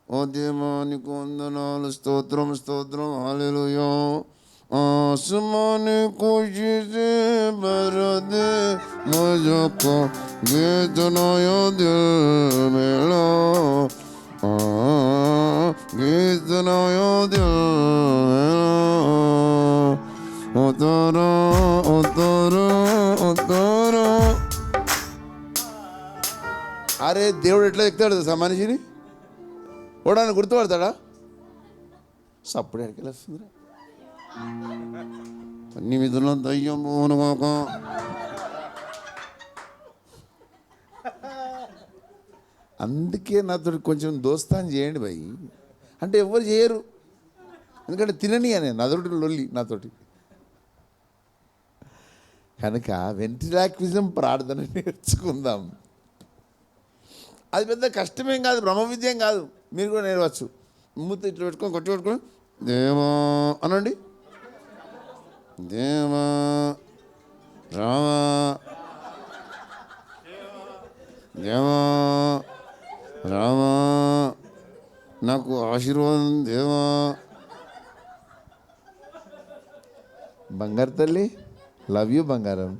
ఓ దేవా నీకు వందనాలు, స్తోత్రం స్తోత్రం, హల్లెలూయా. आसमान खुशी से भर दे मुझको, गीत नया दिल मेरा, गीत नया दिल मेरा, उतारो उतारो उतारो. అరే దేవుడు ఎట్లా చెప్తాడు తెలుసా మనిషిని? ఓడాన్ని గుర్తుపడతాడా? సప్పుడు ఎక్కడికి వస్తుందిరా, అన్ని విధుల్లో దయ్యం పోనుగాక. అందుకే నాతో కొంచెం దోస్తాన్ చేయండి భయ్ అంటే ఎవరు చేయరు, ఎందుకంటే తినని అని నాతోటి లొల్లి నాతోటి. కనుక వెంట్రిలాక్విజం ప్రార్థన నేర్చుకుందాం. అది పెద్ద కష్టమేం కాదు, బ్రహ్మ విద్యం కాదు, మీరు కూడా నేర్వచ్చు. మూత ఇట్లా పెట్టుకొని కొట్టి పెట్టుకొని దేవా అనండి, దేవా రావా దేవా రావా నాకు ఆశీర్వాదం దేవా. బంగారు తల్లి, లవ్ యూ బంగారం.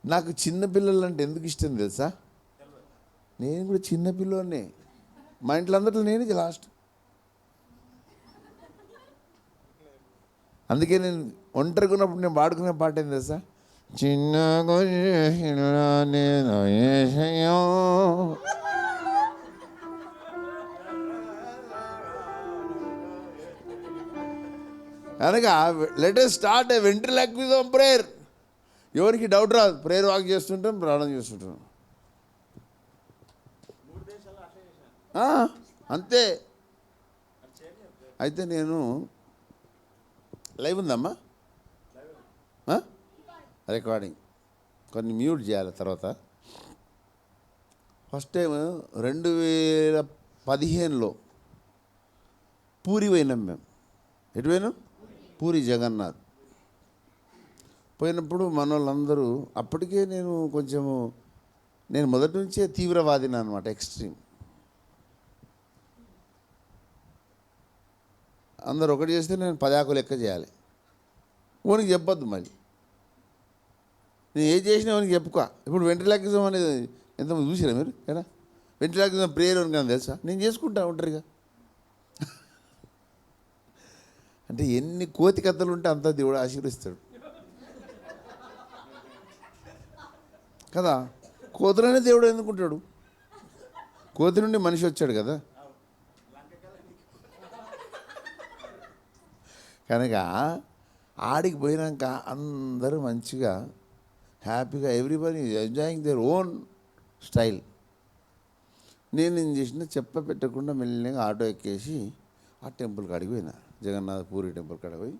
నాకు చిన్నపిల్లలు అంటే ఎందుకు ఇష్టం తెలుసా? నేను కూడా చిన్నపిల్లనే, మా ఇంట్లో అందరిలో నేనే లాస్ట్. అందుకే నేను ఒంటరిగా ఉన్నప్పుడు నేను పాడుకునే పాట ఏం తెలుసా? చిన్న నేను యేసయ్యా. అనగా లెట్ us స్టార్ట్ ఏ వెంట్రిలాక్విజం ప్రేయర్. ఎవరికి డౌట్ రాదు, ప్రేయర్ వాక్ చేస్తుంటాం, ప్రార్థన చేస్తుంటాం, అంతే. అయితే నేను లైవ్ ఉందమ్మా, రికార్డింగ్ కొన్ని మ్యూట్ చేయాలి తర్వాత. ఫస్ట్ టైం 2015లో పూరి పోయినాం మేము. ఎటు పోయినాం? పూరి జగన్నాథ్ పోయినప్పుడు మన వాళ్ళందరూ, అప్పటికే నేను కొంచెము, నేను మొదటి నుంచే తీవ్రవాదిని అనమాట, ఎక్స్ట్రీమ్. అందరు ఒకటి చేస్తే నేను 10 ఆకులు లెక్క చేయాలి. ఓనికి చెప్పొద్దు, మళ్ళీ నేను ఏం చేసినా ఓనికి చెప్పుకో. ఇప్పుడు వెంట్రిలాక్విజం అనేది ఎంతమంది చూసారా మీరు? ఏడా వెంట్రిలాక్విజం ప్రేయర్ అని కానీ తెలుసా? నేను చేసుకుంటా ఉంటారుగా. అంటే ఎన్ని కోతి కథలు ఉంటే అంత దేవుడు ఆశీర్వదిస్తాడు కదా. కోతులనే దేవుడు ఎందుకుంటాడు? కోతి నుండి మనిషి వచ్చాడు కదా. కనుక ఆడికి పోయినాక అందరూ మంచిగా హ్యాపీగా, everybody enjoying their own style. నేను ఏం చేసిన, చెప్ప పెట్టకుండా మెల్లగా ఆటో ఎక్కేసి ఆ టెంపుల్ కాడికి పోయినా, జగన్నాథ్ పూరి టెంపుల్ కాడికి పోయి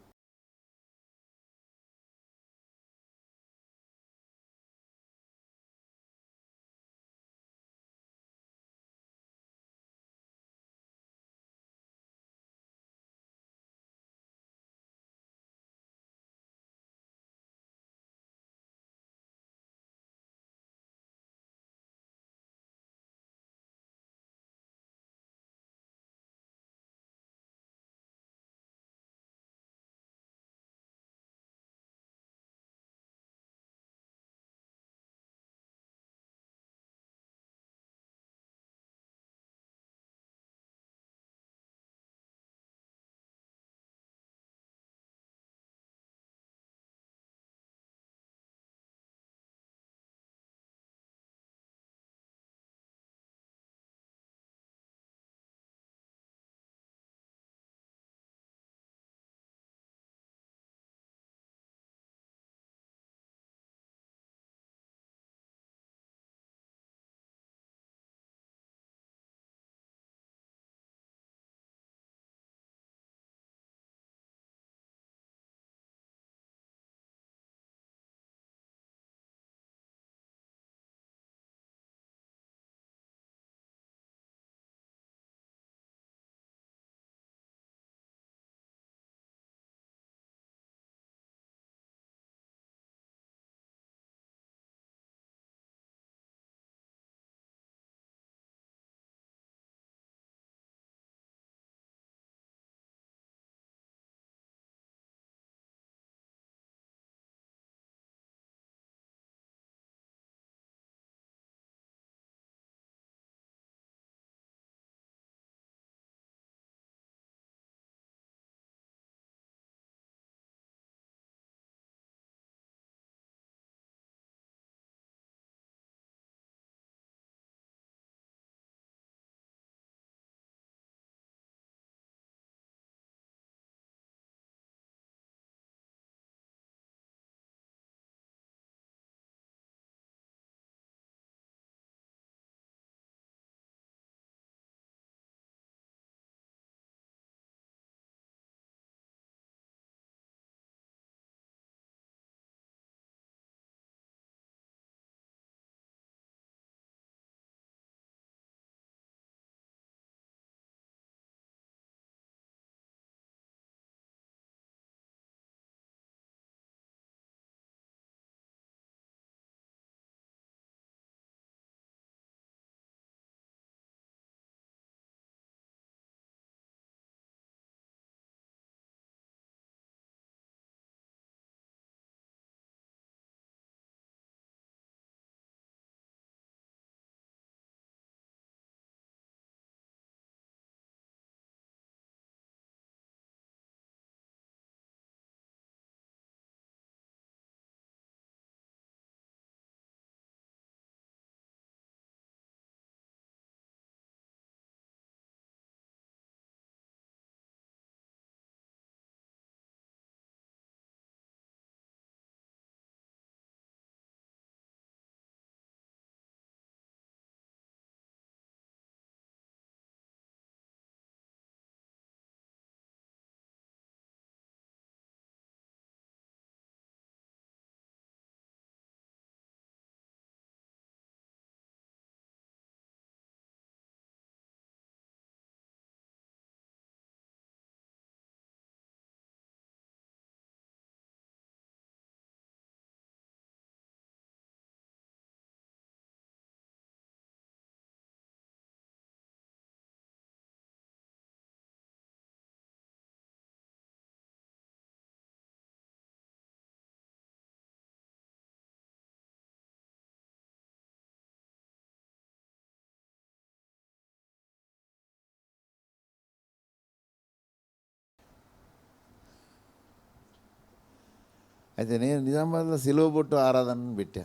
అయితే నేను నిజామాబాద్లో సిలువ బొట్టు ఆరాధన పెట్టా.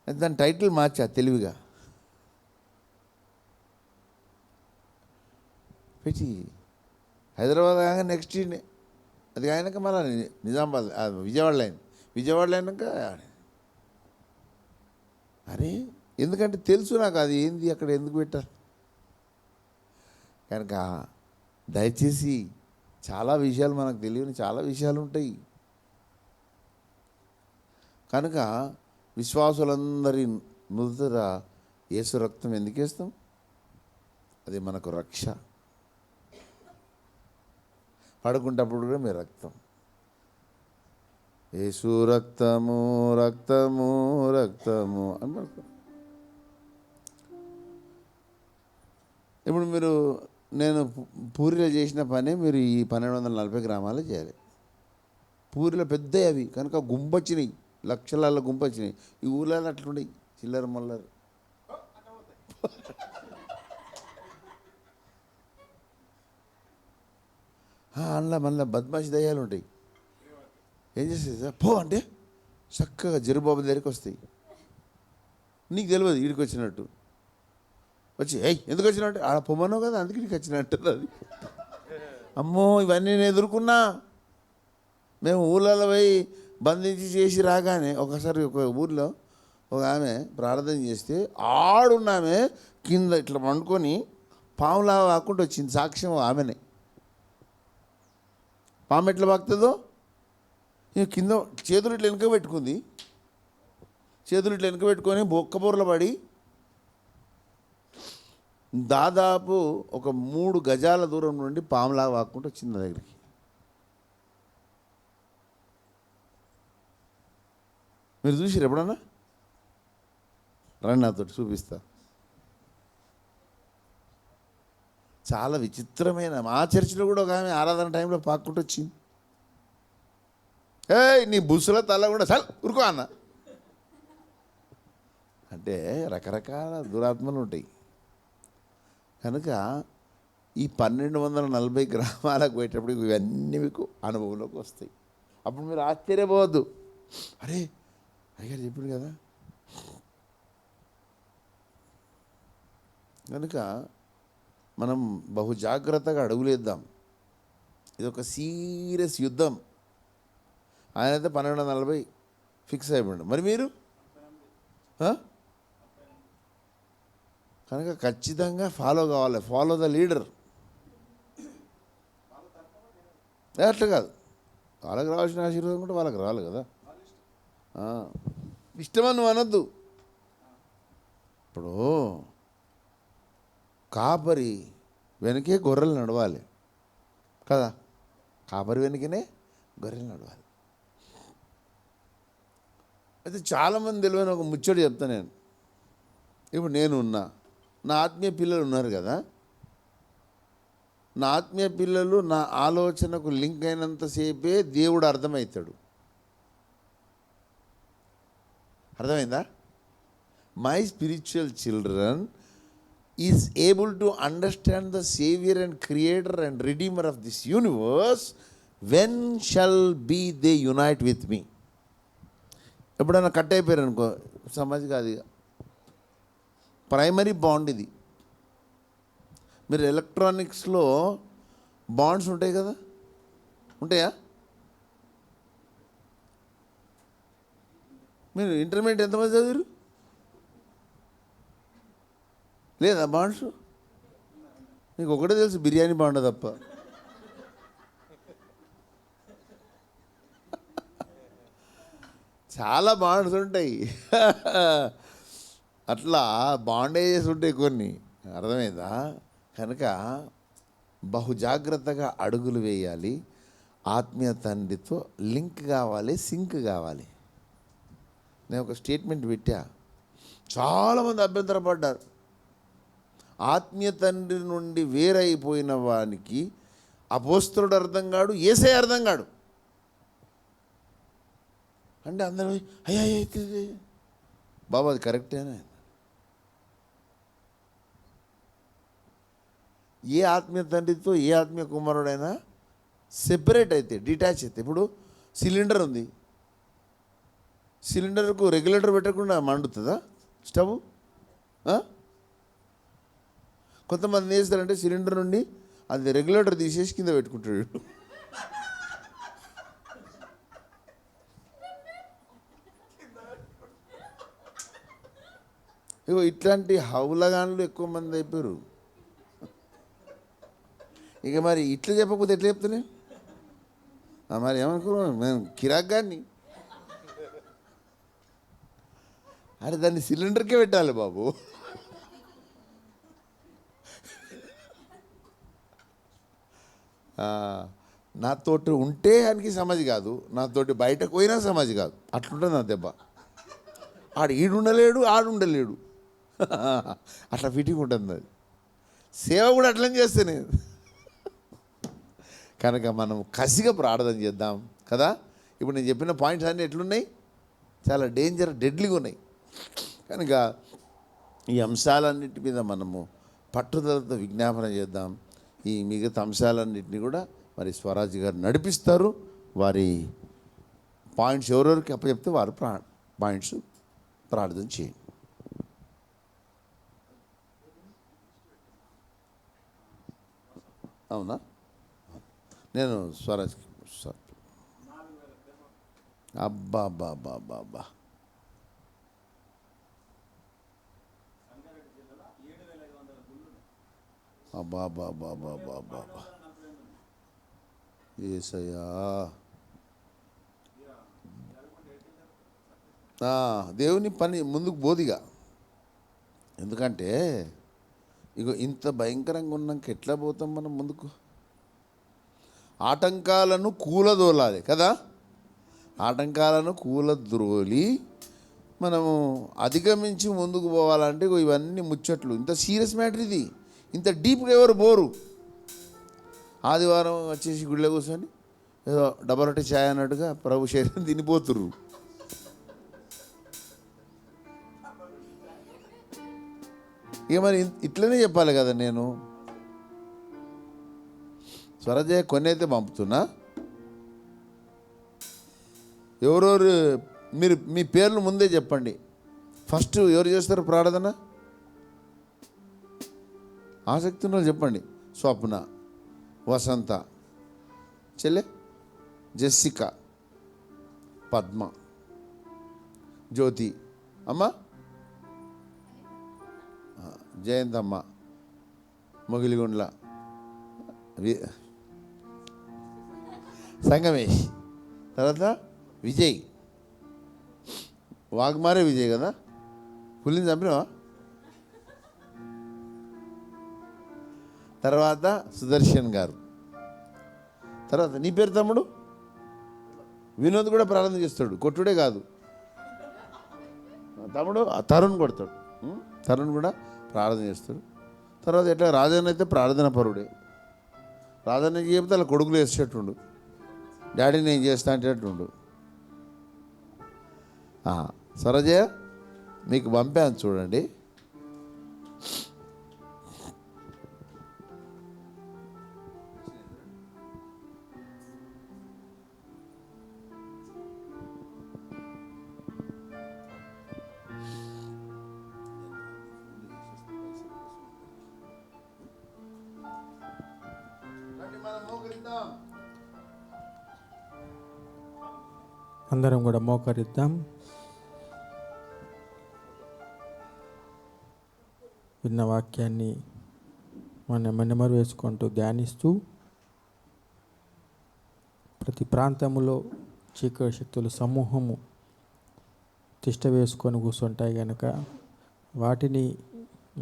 అయితే దాని టైటిల్ మార్చా తెలివిగా పెట్టి హైదరాబాద్ కాగా నెక్స్ట్ అది అయినాక మళ్ళీ నిజామాబాద్ విజయవాడలో అయింది. విజయవాడలో అయినాక అరే ఎందుకంటే తెలుసు నాకు అది ఏంది అక్కడ ఎందుకు పెట్టారు కనుక దయచేసి చాలా విషయాలు మనకు తెలియని చాలా విషయాలు ఉంటాయి. కనుక విశ్వాసులందరి నుదుట యేసు రక్తం ఎందుకు వేస్తాం? అది మనకు రక్ష. పడుకుంటప్పుడు కూడా మీ రక్తం యేసు రక్తము రక్తము రక్తము అని పడుకో. ఇప్పుడు మీరు నేను పూరిలో చేసిన పని మీరు ఈ 1240 గ్రామాలు చేయాలి. పూరిలో పెద్దవి అవి కనుక గుంపొచ్చినాయి, లక్షల గుంపొచ్చినాయి. ఈ ఊళ్ళలో అట్లుండయి చిల్లర మల్లరు. అందులో మళ్ళీ బద్మాషి దయ్యాలు ఉంటాయి. ఏం చేస్తుంది సార్ పో అంటే చక్కగా జరుబాబు దగ్గరికి వస్తాయి. నీకు తెలియదు వీడికి వచ్చినట్టు వచ్చి ఎందుకు వచ్చినట్టు ఆడ పొమ్మనో కదా అందుకే నీకు వచ్చినట్టు. అది అమ్మో ఇవన్నీ నేను ఎదుర్కొన్నా. మేము ఊళ్ళలో పోయి బంధించి చేసి రాగానే ఒకసారి ఒక ఊర్లో ఒక ఆమె ప్రార్థన చేస్తే ఆడున్నామే కింద ఇట్లా వండుకొని పాములా వాక్కుంటూ వచ్చింది. సాక్ష్యం ఆమెనే. పాము ఎట్లా వాకుతుందో కింద చేతులు ఇట్లా వెనుక పెట్టుకుంది. చేతులు ఇట్లా వెనుక పెట్టుకొని బొక్కబూరలో పడి దాదాపు ఒక 3 గజాల దూరం నుండి పాములా వాక్కుంటూ వచ్చింది నా దగ్గరికి. మీరు చూసిరు ఎప్పుడన్నా? రండి నాతో చూపిస్తా. చాలా విచిత్రమైన మా చర్చిలో కూడా ఒక ఆమె ఆరాధన టైంలో పాక్కుంటూ వచ్చింది. నీ బుస్సుల తల కూడా చల్ ఉరుకో అన్న. అంటే రకరకాల దురాత్మలు ఉంటాయి. కనుక ఈ 1240 గ్రామాలకు పోయేటప్పుడు ఇవన్నీ మీకు అనుభవంలోకి వస్తాయి. అప్పుడు మీరు ఆశ్చర్యపోవద్దు, అరే అయ్యారు చెప్పిండు కదా. కనుక మనం బహు జాగ్రత్తగా అడుగులేద్దాం. ఇది ఒక సీరియస్ యుద్ధం. ఆయనైతే 1240 ఫిక్స్ అయిపోయాడు. మరి మీరు కనుక ఖచ్చితంగా ఫాలో కావాలి. Follow the leader. అట్లా కాదు, వాళ్ళకి రావాల్సిన ఆశీర్వాదం కూడా వాళ్ళకి రావాలి కదా. ఇష్టమని నువ్వు అనొద్దు. ఇప్పుడు కాపరి వెనకే గొర్రెలు నడవాలి కదా. కాపరి వెనకనే గొర్రెలు నడవాలి. అయితే చాలామంది తెలియని ఒక ముచ్చట చెప్తాను నేను. ఇప్పుడు నేను ఉన్నా, నా ఆత్మీయ పిల్లలు ఉన్నారు కదా. నా ఆత్మీయ పిల్లలు నా ఆలోచనకు లింక్ అయినంతసేపే దేవుడు అర్థమవుతాడు. అర్థమైందా? My spiritual children is able to understand the saviour and creator and redeemer of this universe. When shall be they unite with me. ఎప్పుడైనా కట్ అయిపోయారు అనుకో, సమాజ్ కాదు. ప్రైమరీ బాండ్ ఇది. మీరు ఎలక్ట్రానిక్స్లో బాండ్స్ ఉంటాయి కదా, ఉంటాయా? మీరు ఇంటర్మీడియట్ ఎంతమంది చదివారు? లేదా బాండ్స్? నీకు ఒకటే తెలుసు, బిర్యానీ బాండ్ తప్ప. చాలా బాండ్స్ ఉంటాయి. అట్లా బాండేజెస్ ఉంటాయి కొన్ని. అర్థమైందా? కనుక బహు జాగ్రత్తగా అడుగులు వేయాలి. ఆత్మీయ తండ్రితో లింక్ కావాలి, సింక్ కావాలి. నేను ఒక స్టేట్మెంట్ పెట్టా, చాలామంది అభ్యంతరపడ్డారు. ఆత్మీయ తండ్రి నుండి వేరైపోయిన వానికి అపోస్తలుడు అర్థం కాడు, యేసయ్య అర్థం కాడు. అంటే అందరూ అయ్యా బాబు అది కరెక్టేనా? ఏ ఆత్మీయ తండ్రితో ఏ ఆత్మీయ కుమారుడైనా సెపరేట్ అయితే, డిటాచ్ అయితే. ఇప్పుడు సిలిండర్ ఉంది, సిలిండర్కు రెగ్యులేటర్ పెట్టకుండా మండుతుందా స్టవ్? కొంతమంది ఏం చేస్తారంటే సిలిండర్ నుండి అది రెగ్యులేటర్ తీసేసి కింద పెట్టుకుంటాడు. ఇగో ఇట్లాంటి హౌలగాన్లు ఎక్కువ మంది అయిపోయారు. ఇక మరి ఇట్లా చెప్పకపోతే ఎట్లా చెప్తానే? మరి ఏమనుకున్నాను నేను కిరాక్ గాన్ని. అరే దాన్ని సిలిండర్కే పెట్టాలి బాబు. నాతోటి ఉంటే ఆయనకి సమాజ్ కాదు, నాతోటి బయటకు పోయినా సమాజ్ కాదు. అట్లుంటుంది నా దెబ్బ. ఈడుండలేడు ఆడుండలేడు, అట్లా ఫిట్టింగ్ ఉంటుంది. అది సేవ కూడా అట్లనే చేస్తేనే. కనుక మనం కసిగా ప్రార్థన చేద్దాం కదా. ఇప్పుడు నేను చెప్పిన పాయింట్స్ అన్నీ ఎట్లున్నాయి? చాలా డేంజర్, డెడ్లీగా ఉన్నాయి. కనుక ఈ అంశాలన్నిటి మీద మనము పట్టుదలతో విజ్ఞాపన చేద్దాం. ఈ మిగతా అంశాలన్నింటినీ కూడా మరి స్వరాజ్ గారు నడిపిస్తారు. వారి పాయింట్స్ ఎవరెవరికి అప్పచెప్తే వారు పాయింట్స్ ప్రార్థన చేయండి. అవునా? నేను స్వరాజ్ సార్. అబ్బా అబ్బా అబ్బా అబ్బా అబ్బా, అబ్బా అబ్బా అబ్బా అబ్బా అబ్బా అబ్బా అబ్బా, యేసయ్యా. దేవుని పని ముందుకు పోదిగా. ఎందుకంటే ఇగో ఇంత భయంకరంగా ఉన్నాక ఎట్లా పోతాం మనం ముందుకు? ఆటంకాలను కూలదోలాలి కదా. ఆటంకాలను కూలద్రోలి మనము అధిగమించి ముందుకు పోవాలంటే ఇవన్నీ ముచ్చట్లు. ఇంత సీరియస్ మ్యాటర్ ఇది, ఇంత డీప్గా ఎవరు పోరు. ఆదివారం వచ్చేసి గుడిలో కూర్చొని ఏదో డబల్ రొట్టె ఛాయ్ అన్నట్టుగా ప్రభు శరీరం తినిపోతుర్రు. ఇక మరి ఇట్లనే చెప్పాలి కదా. నేను స్వరజయ కొన్ని అయితే పంపుతున్నా. ఎవరెవరు మీరు మీ పేర్లు ముందే చెప్పండి. ఫస్ట్ ఎవరు చేస్తారు ప్రార్థన? ఆసక్తి ఉన్న వాళ్ళు చెప్పండి. స్వప్న, వసంత, చెల్లె జెస్సిక, పద్మ, జ్యోతి, అమ్మ జయంతమ్మ, మొగిలిగుండ్ల సంగమేష్, తర్వాత విజయ్, వాగ్మారే విజయ్ కదా. పులిని చంపినావా? తర్వాత సుదర్శన్ గారు, తర్వాత నీ పేరు తమ్ముడు వినోద్ కూడా ప్రార్థన చేస్తాడు, కొట్టుడే కాదు. తమ్ముడు తరుణ్ కొడతాడు, తరుణ్ కూడా ప్రార్థన చేస్తాడు. తర్వాత ఎట్లా రాజన్న అయితే ప్రార్థన పరుడే. ప్రార్థన చెబితే అలా కొడుకులు వేసేటట్టుండు, డాడీ నేను చేస్తా అంటేటట్టుండు. సరజయ మీకు పంపాను చూడండి. అందరం కూడా మోకరిద్దాం. విన్న వాక్యాన్ని నెమరు వేసుకుంటూ ధ్యానిస్తూ, ప్రతి ప్రాంతంలో చీకటి శక్తుల సమూహము తిష్ట వేసుకొని కూర్చుంటాయి కనుక వాటిని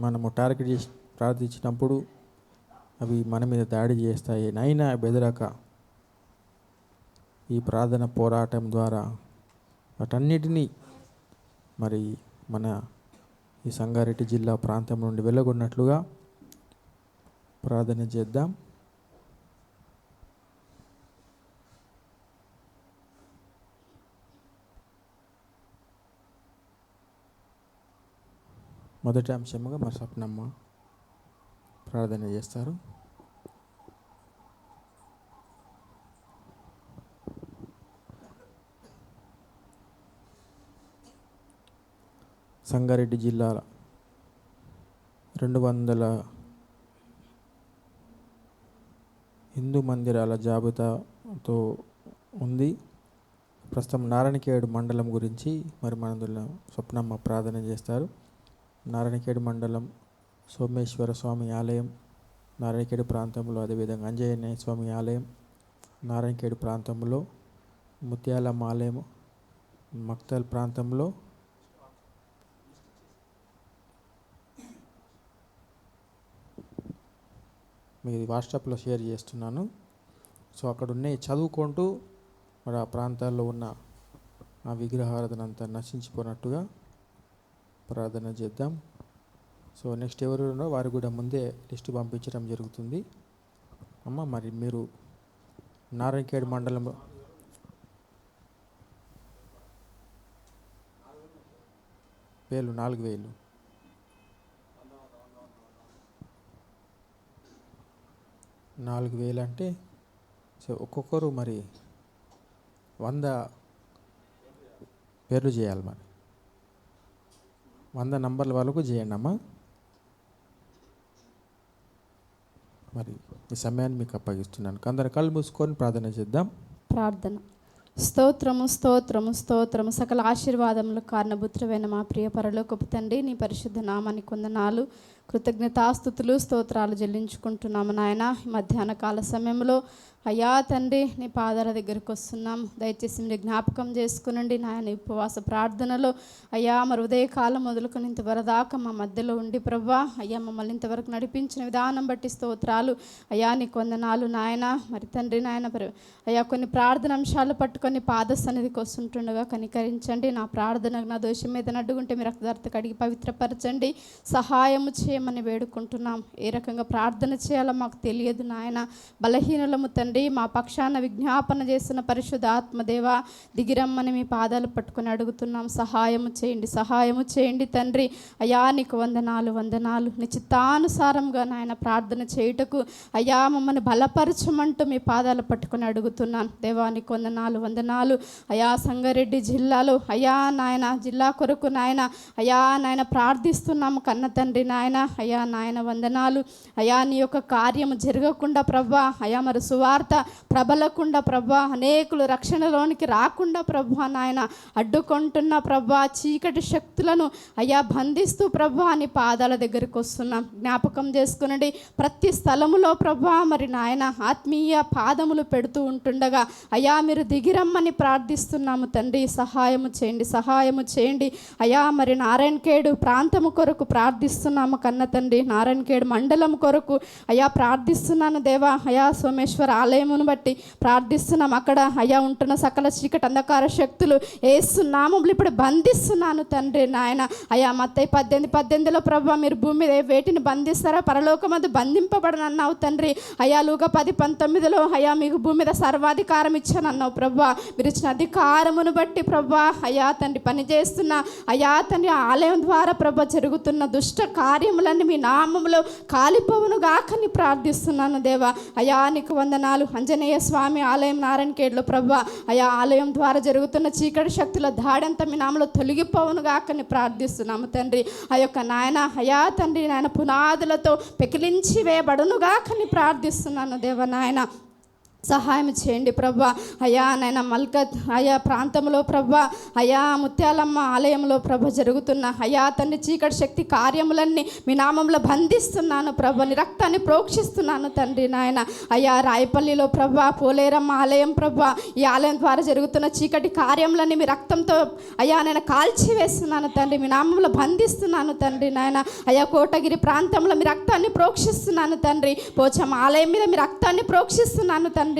మనము టార్గెట్ చేసి ప్రార్థించినప్పుడు అవి మన మీద దాడి చేస్తాయి. నైనా బెదరక ఈ ప్రార్థన పోరాటం ద్వారా వాటన్నిటినీ మరి మన ఈ సంగారెడ్డి జిల్లా ప్రాంతం నుండి వెళ్ళగొన్నట్లుగా ప్రార్థన చేద్దాం. మొదటి అంశముగా మా స్వప్నమ్మ ప్రార్థన చేస్తారు. సంగారెడ్డి జిల్లాల 200 హిందూ మందిరాల జాబితాతో ఉంది. ప్రస్తుతం నారాయణఖేడ్ మండలం గురించి మరి మన స్వప్నమ్మ ప్రార్థన చేస్తారు. నారాయణఖేడ్ మండలం సోమేశ్వర స్వామి ఆలయం నారాయణఖేడ్ ప్రాంతంలో, అదేవిధంగా ఆంజనేయ స్వామి ఆలయం నారాయణఖేడ్ ప్రాంతంలో, ముత్యాలమ్మ ఆలయం మక్తల్ ప్రాంతంలో, మీది వాట్సాప్లో షేర్ చేస్తున్నాను. సో అక్కడ ఉన్నాయి చదువుకుంటూ మరి ఆ ప్రాంతాల్లో ఉన్న ఆ విగ్రహారాధన అంతా నశించిపోయినట్టుగా ప్రార్థన చేద్దాం. సో నెక్స్ట్ ఎవరు ఉన్నారో వారు కూడా ముందే లిస్ట్ పంపించడం జరుగుతుంది. అమ్మ మరి మీరు నారాయణఖేడ్ మండలంలో వేలు 4,000 4,000 అంటే సో ఒక్కొక్కరు మరి 100 పేర్లు చేయాలి. మరి 100 నంబర్ల వరకు చేయండి అమ్మా. మరి ఈ సమయాన్ని మీకు అప్పగిస్తున్నాను. అందరు కళ్ళు మూసుకొని ప్రార్థన చేద్దాం. ప్రార్థన. స్తోత్రము స్తోత్రము స్తోత్రము. సకల ఆశీర్వాదములు కారణభూతుడైన మా ప్రియ పరలోకపు తండ్రి, నీ పరిశుద్ధ నామానికి వందనాలు, కృతజ్ఞతాస్తుతులు, స్తోత్రాలు చెల్లించుకుంటున్నాము నాయన. మధ్యాహ్న కాల సమయంలో అయ్యా తండ్రి నీ పాదాల దగ్గరికి వస్తున్నాం. దయచేసి మీరు జ్ఞాపకం చేసుకునండి నాయన. ఉపవాస ప్రార్థనలో అయ్యా మరి ఉదయకాలం మొదలుకొని ఇంతవరదాకా మా మధ్యలో ఉండి ప్రభా అయ్యా మమ్మల్ని ఇంతవరకు నడిపించిన విధానం బట్టి స్తోత్రాలు అయ్యా, నీకు వందనాలు నాయన. మరి తండ్రి నాయన అయ్యా కొన్ని ప్రార్థన అంశాలు పట్టుకొని పాద సన్నిధికి వస్తుంటుండగా కనికరించండి. నా ప్రార్థన నా దోషం మీద నడ్డుకుంటే మీరు రక్తదార్త కడిగి పవిత్రపరచండి, సహాయము చేయమని వేడుకుంటున్నాం. ఏ రకంగా ప్రార్థన చేయాలో మాకు తెలియదు నాయన. బలహీనలము తండ్రి, మా పక్షాన విజ్ఞాపన చేస్తున్న పరిశుద్ధ ఆత్మదేవ దిగిరమ్మని మీ పాదాలు పట్టుకొని అడుగుతున్నాం. సహాయము చేయండి, సహాయము చేయండి తండ్రి. అయ్యా నీకు వందనాలు వందనాలు. నీ చిత్తానుసారంగా నాయన ప్రార్థన చేయుటకు అయ్యా మమ్మల్ని బలపరచమంటూ మీ పాదాలు పట్టుకొని అడుగుతున్నాను దేవా. నీకు వందనాలు వందనాలు. అయ్యా సంగారెడ్డి జిల్లాలో అయ్యా నాయన జిల్లా కొరకు నాయన అయ్యా నాయన ప్రార్థిస్తున్నాము కన్న తండ్రి నాయన. అయ్యా నాయన వందనాలు. అయ్యా నీ యొక్క కార్యము జరగకుండా ప్రభా అయ్యా మరి సువార్త ప్రబలకుండా ప్రభా అనేకులు రక్షణలోనికి రాకుండా ప్రభా నాయన అడ్డుకుంటున్న ప్రభా చీకటి శక్తులను అయ్యా బంధిస్తూ ప్రభా అని పాదాల దగ్గరికి వస్తున్నాం. జ్ఞాపకం చేసుకునండి ప్రతి స్థలములో ప్రభా మరి నాయన ఆత్మీయ పాదములు పెడుతూ ఉంటుండగా అయ్యా మీరు దిగిరమ్మని ప్రార్థిస్తున్నాము తండ్రి. సహాయము చేయండి, సహాయము చేయండి అయ్యా. మరి నారాయణఖేడ్ ప్రాంతము కొరకు ప్రార్థిస్తున్నాము కన్న తండ్రి. నారాయణఖేడ్ మండలం కొరకు అయ్యా ప్రార్థిస్తున్నాను దేవా. అయ్యా సోమేశ్వర ఆలయమును బట్టి ప్రార్థిస్తున్నాం. అక్కడ అయ్యా ఉంటున్న సకల చీకటి అంధకార శక్తులు యేసు నామములో ఇప్పుడు బంధిస్తున్నాను తండ్రి నాయన. అయ్యా మత్తయి 18:18లో ప్రభా మీరు భూమి మీద వేటిని బంధిస్తారా పరలోకమందు బంధింపబడనన్నావు తండ్రి. అయ్యా లూకా 10:19లో అయ్యా మీకు భూమి మీద సర్వాధికారం ఇచ్చానన్నావు ప్రభా. మీరు ఇచ్చిన అధికారమును బట్టి ప్రభా అయ్యా తండ్రి పనిచేస్తున్న అయ్యా తండ్రి ఆలయం ద్వారా ప్రభా జరుగుతున్న దుష్ట కార్యములన్నీ మీ నామములో కాలిపోవును గాకని ప్రార్థిస్తున్నాను దేవా. అయ్యా నీకు వందనాలు. ఆంజనేయ స్వామి ఆలయం నారాయణఖేడ్లో ప్రభా అయ్యా ఆలయం ద్వారా జరుగుతున్న చీకటి శక్తుల దాడంతా మీ నామలో తొలగిపోవును గాకని ప్రార్థిస్తున్నాము తండ్రి. ఆ యొక్క నాయన అయ్యా తండ్రి నాయన పునాదులతో పెకిలించి వేయబడును గాకని ప్రార్థిస్తున్నాను దేవ నాయన. సహాయం చేయండి ప్రభా. అయ్యా నాయన మల్కత్ అయ్యా ప్రాంతంలో ప్రభా అయ్యా ముత్యాలమ్మ ఆలయంలో ప్రభ జరుగుతున్న అయ్యా తండ్రి చీకటి శక్తి కార్యములన్నీ మీ నామంలో బంధిస్తున్నాను ప్రభ. నీ రక్తాన్ని ప్రోక్షిస్తున్నాను తండ్రి నాయన. అయ్యా రాయపల్లిలో ప్రభా పోలేరమ్మ ఆలయం ప్రభా ఈ ఆలయం ద్వారా జరుగుతున్న చీకటి కార్యములన్నీ మీ రక్తంతో అయ్యా నేను కాల్చివేస్తున్నాను తండ్రి. మీ నామంలో బంధిస్తున్నాను తండ్రి నాయన. అయ్యా కోటగిరి ప్రాంతంలో మీ రక్తాన్ని ప్రోక్షిస్తున్నాను తండ్రి. పోచమ్మ ఆలయం మీద మీ రక్తాన్ని ప్రోక్షిస్తున్నాను తండ్రి.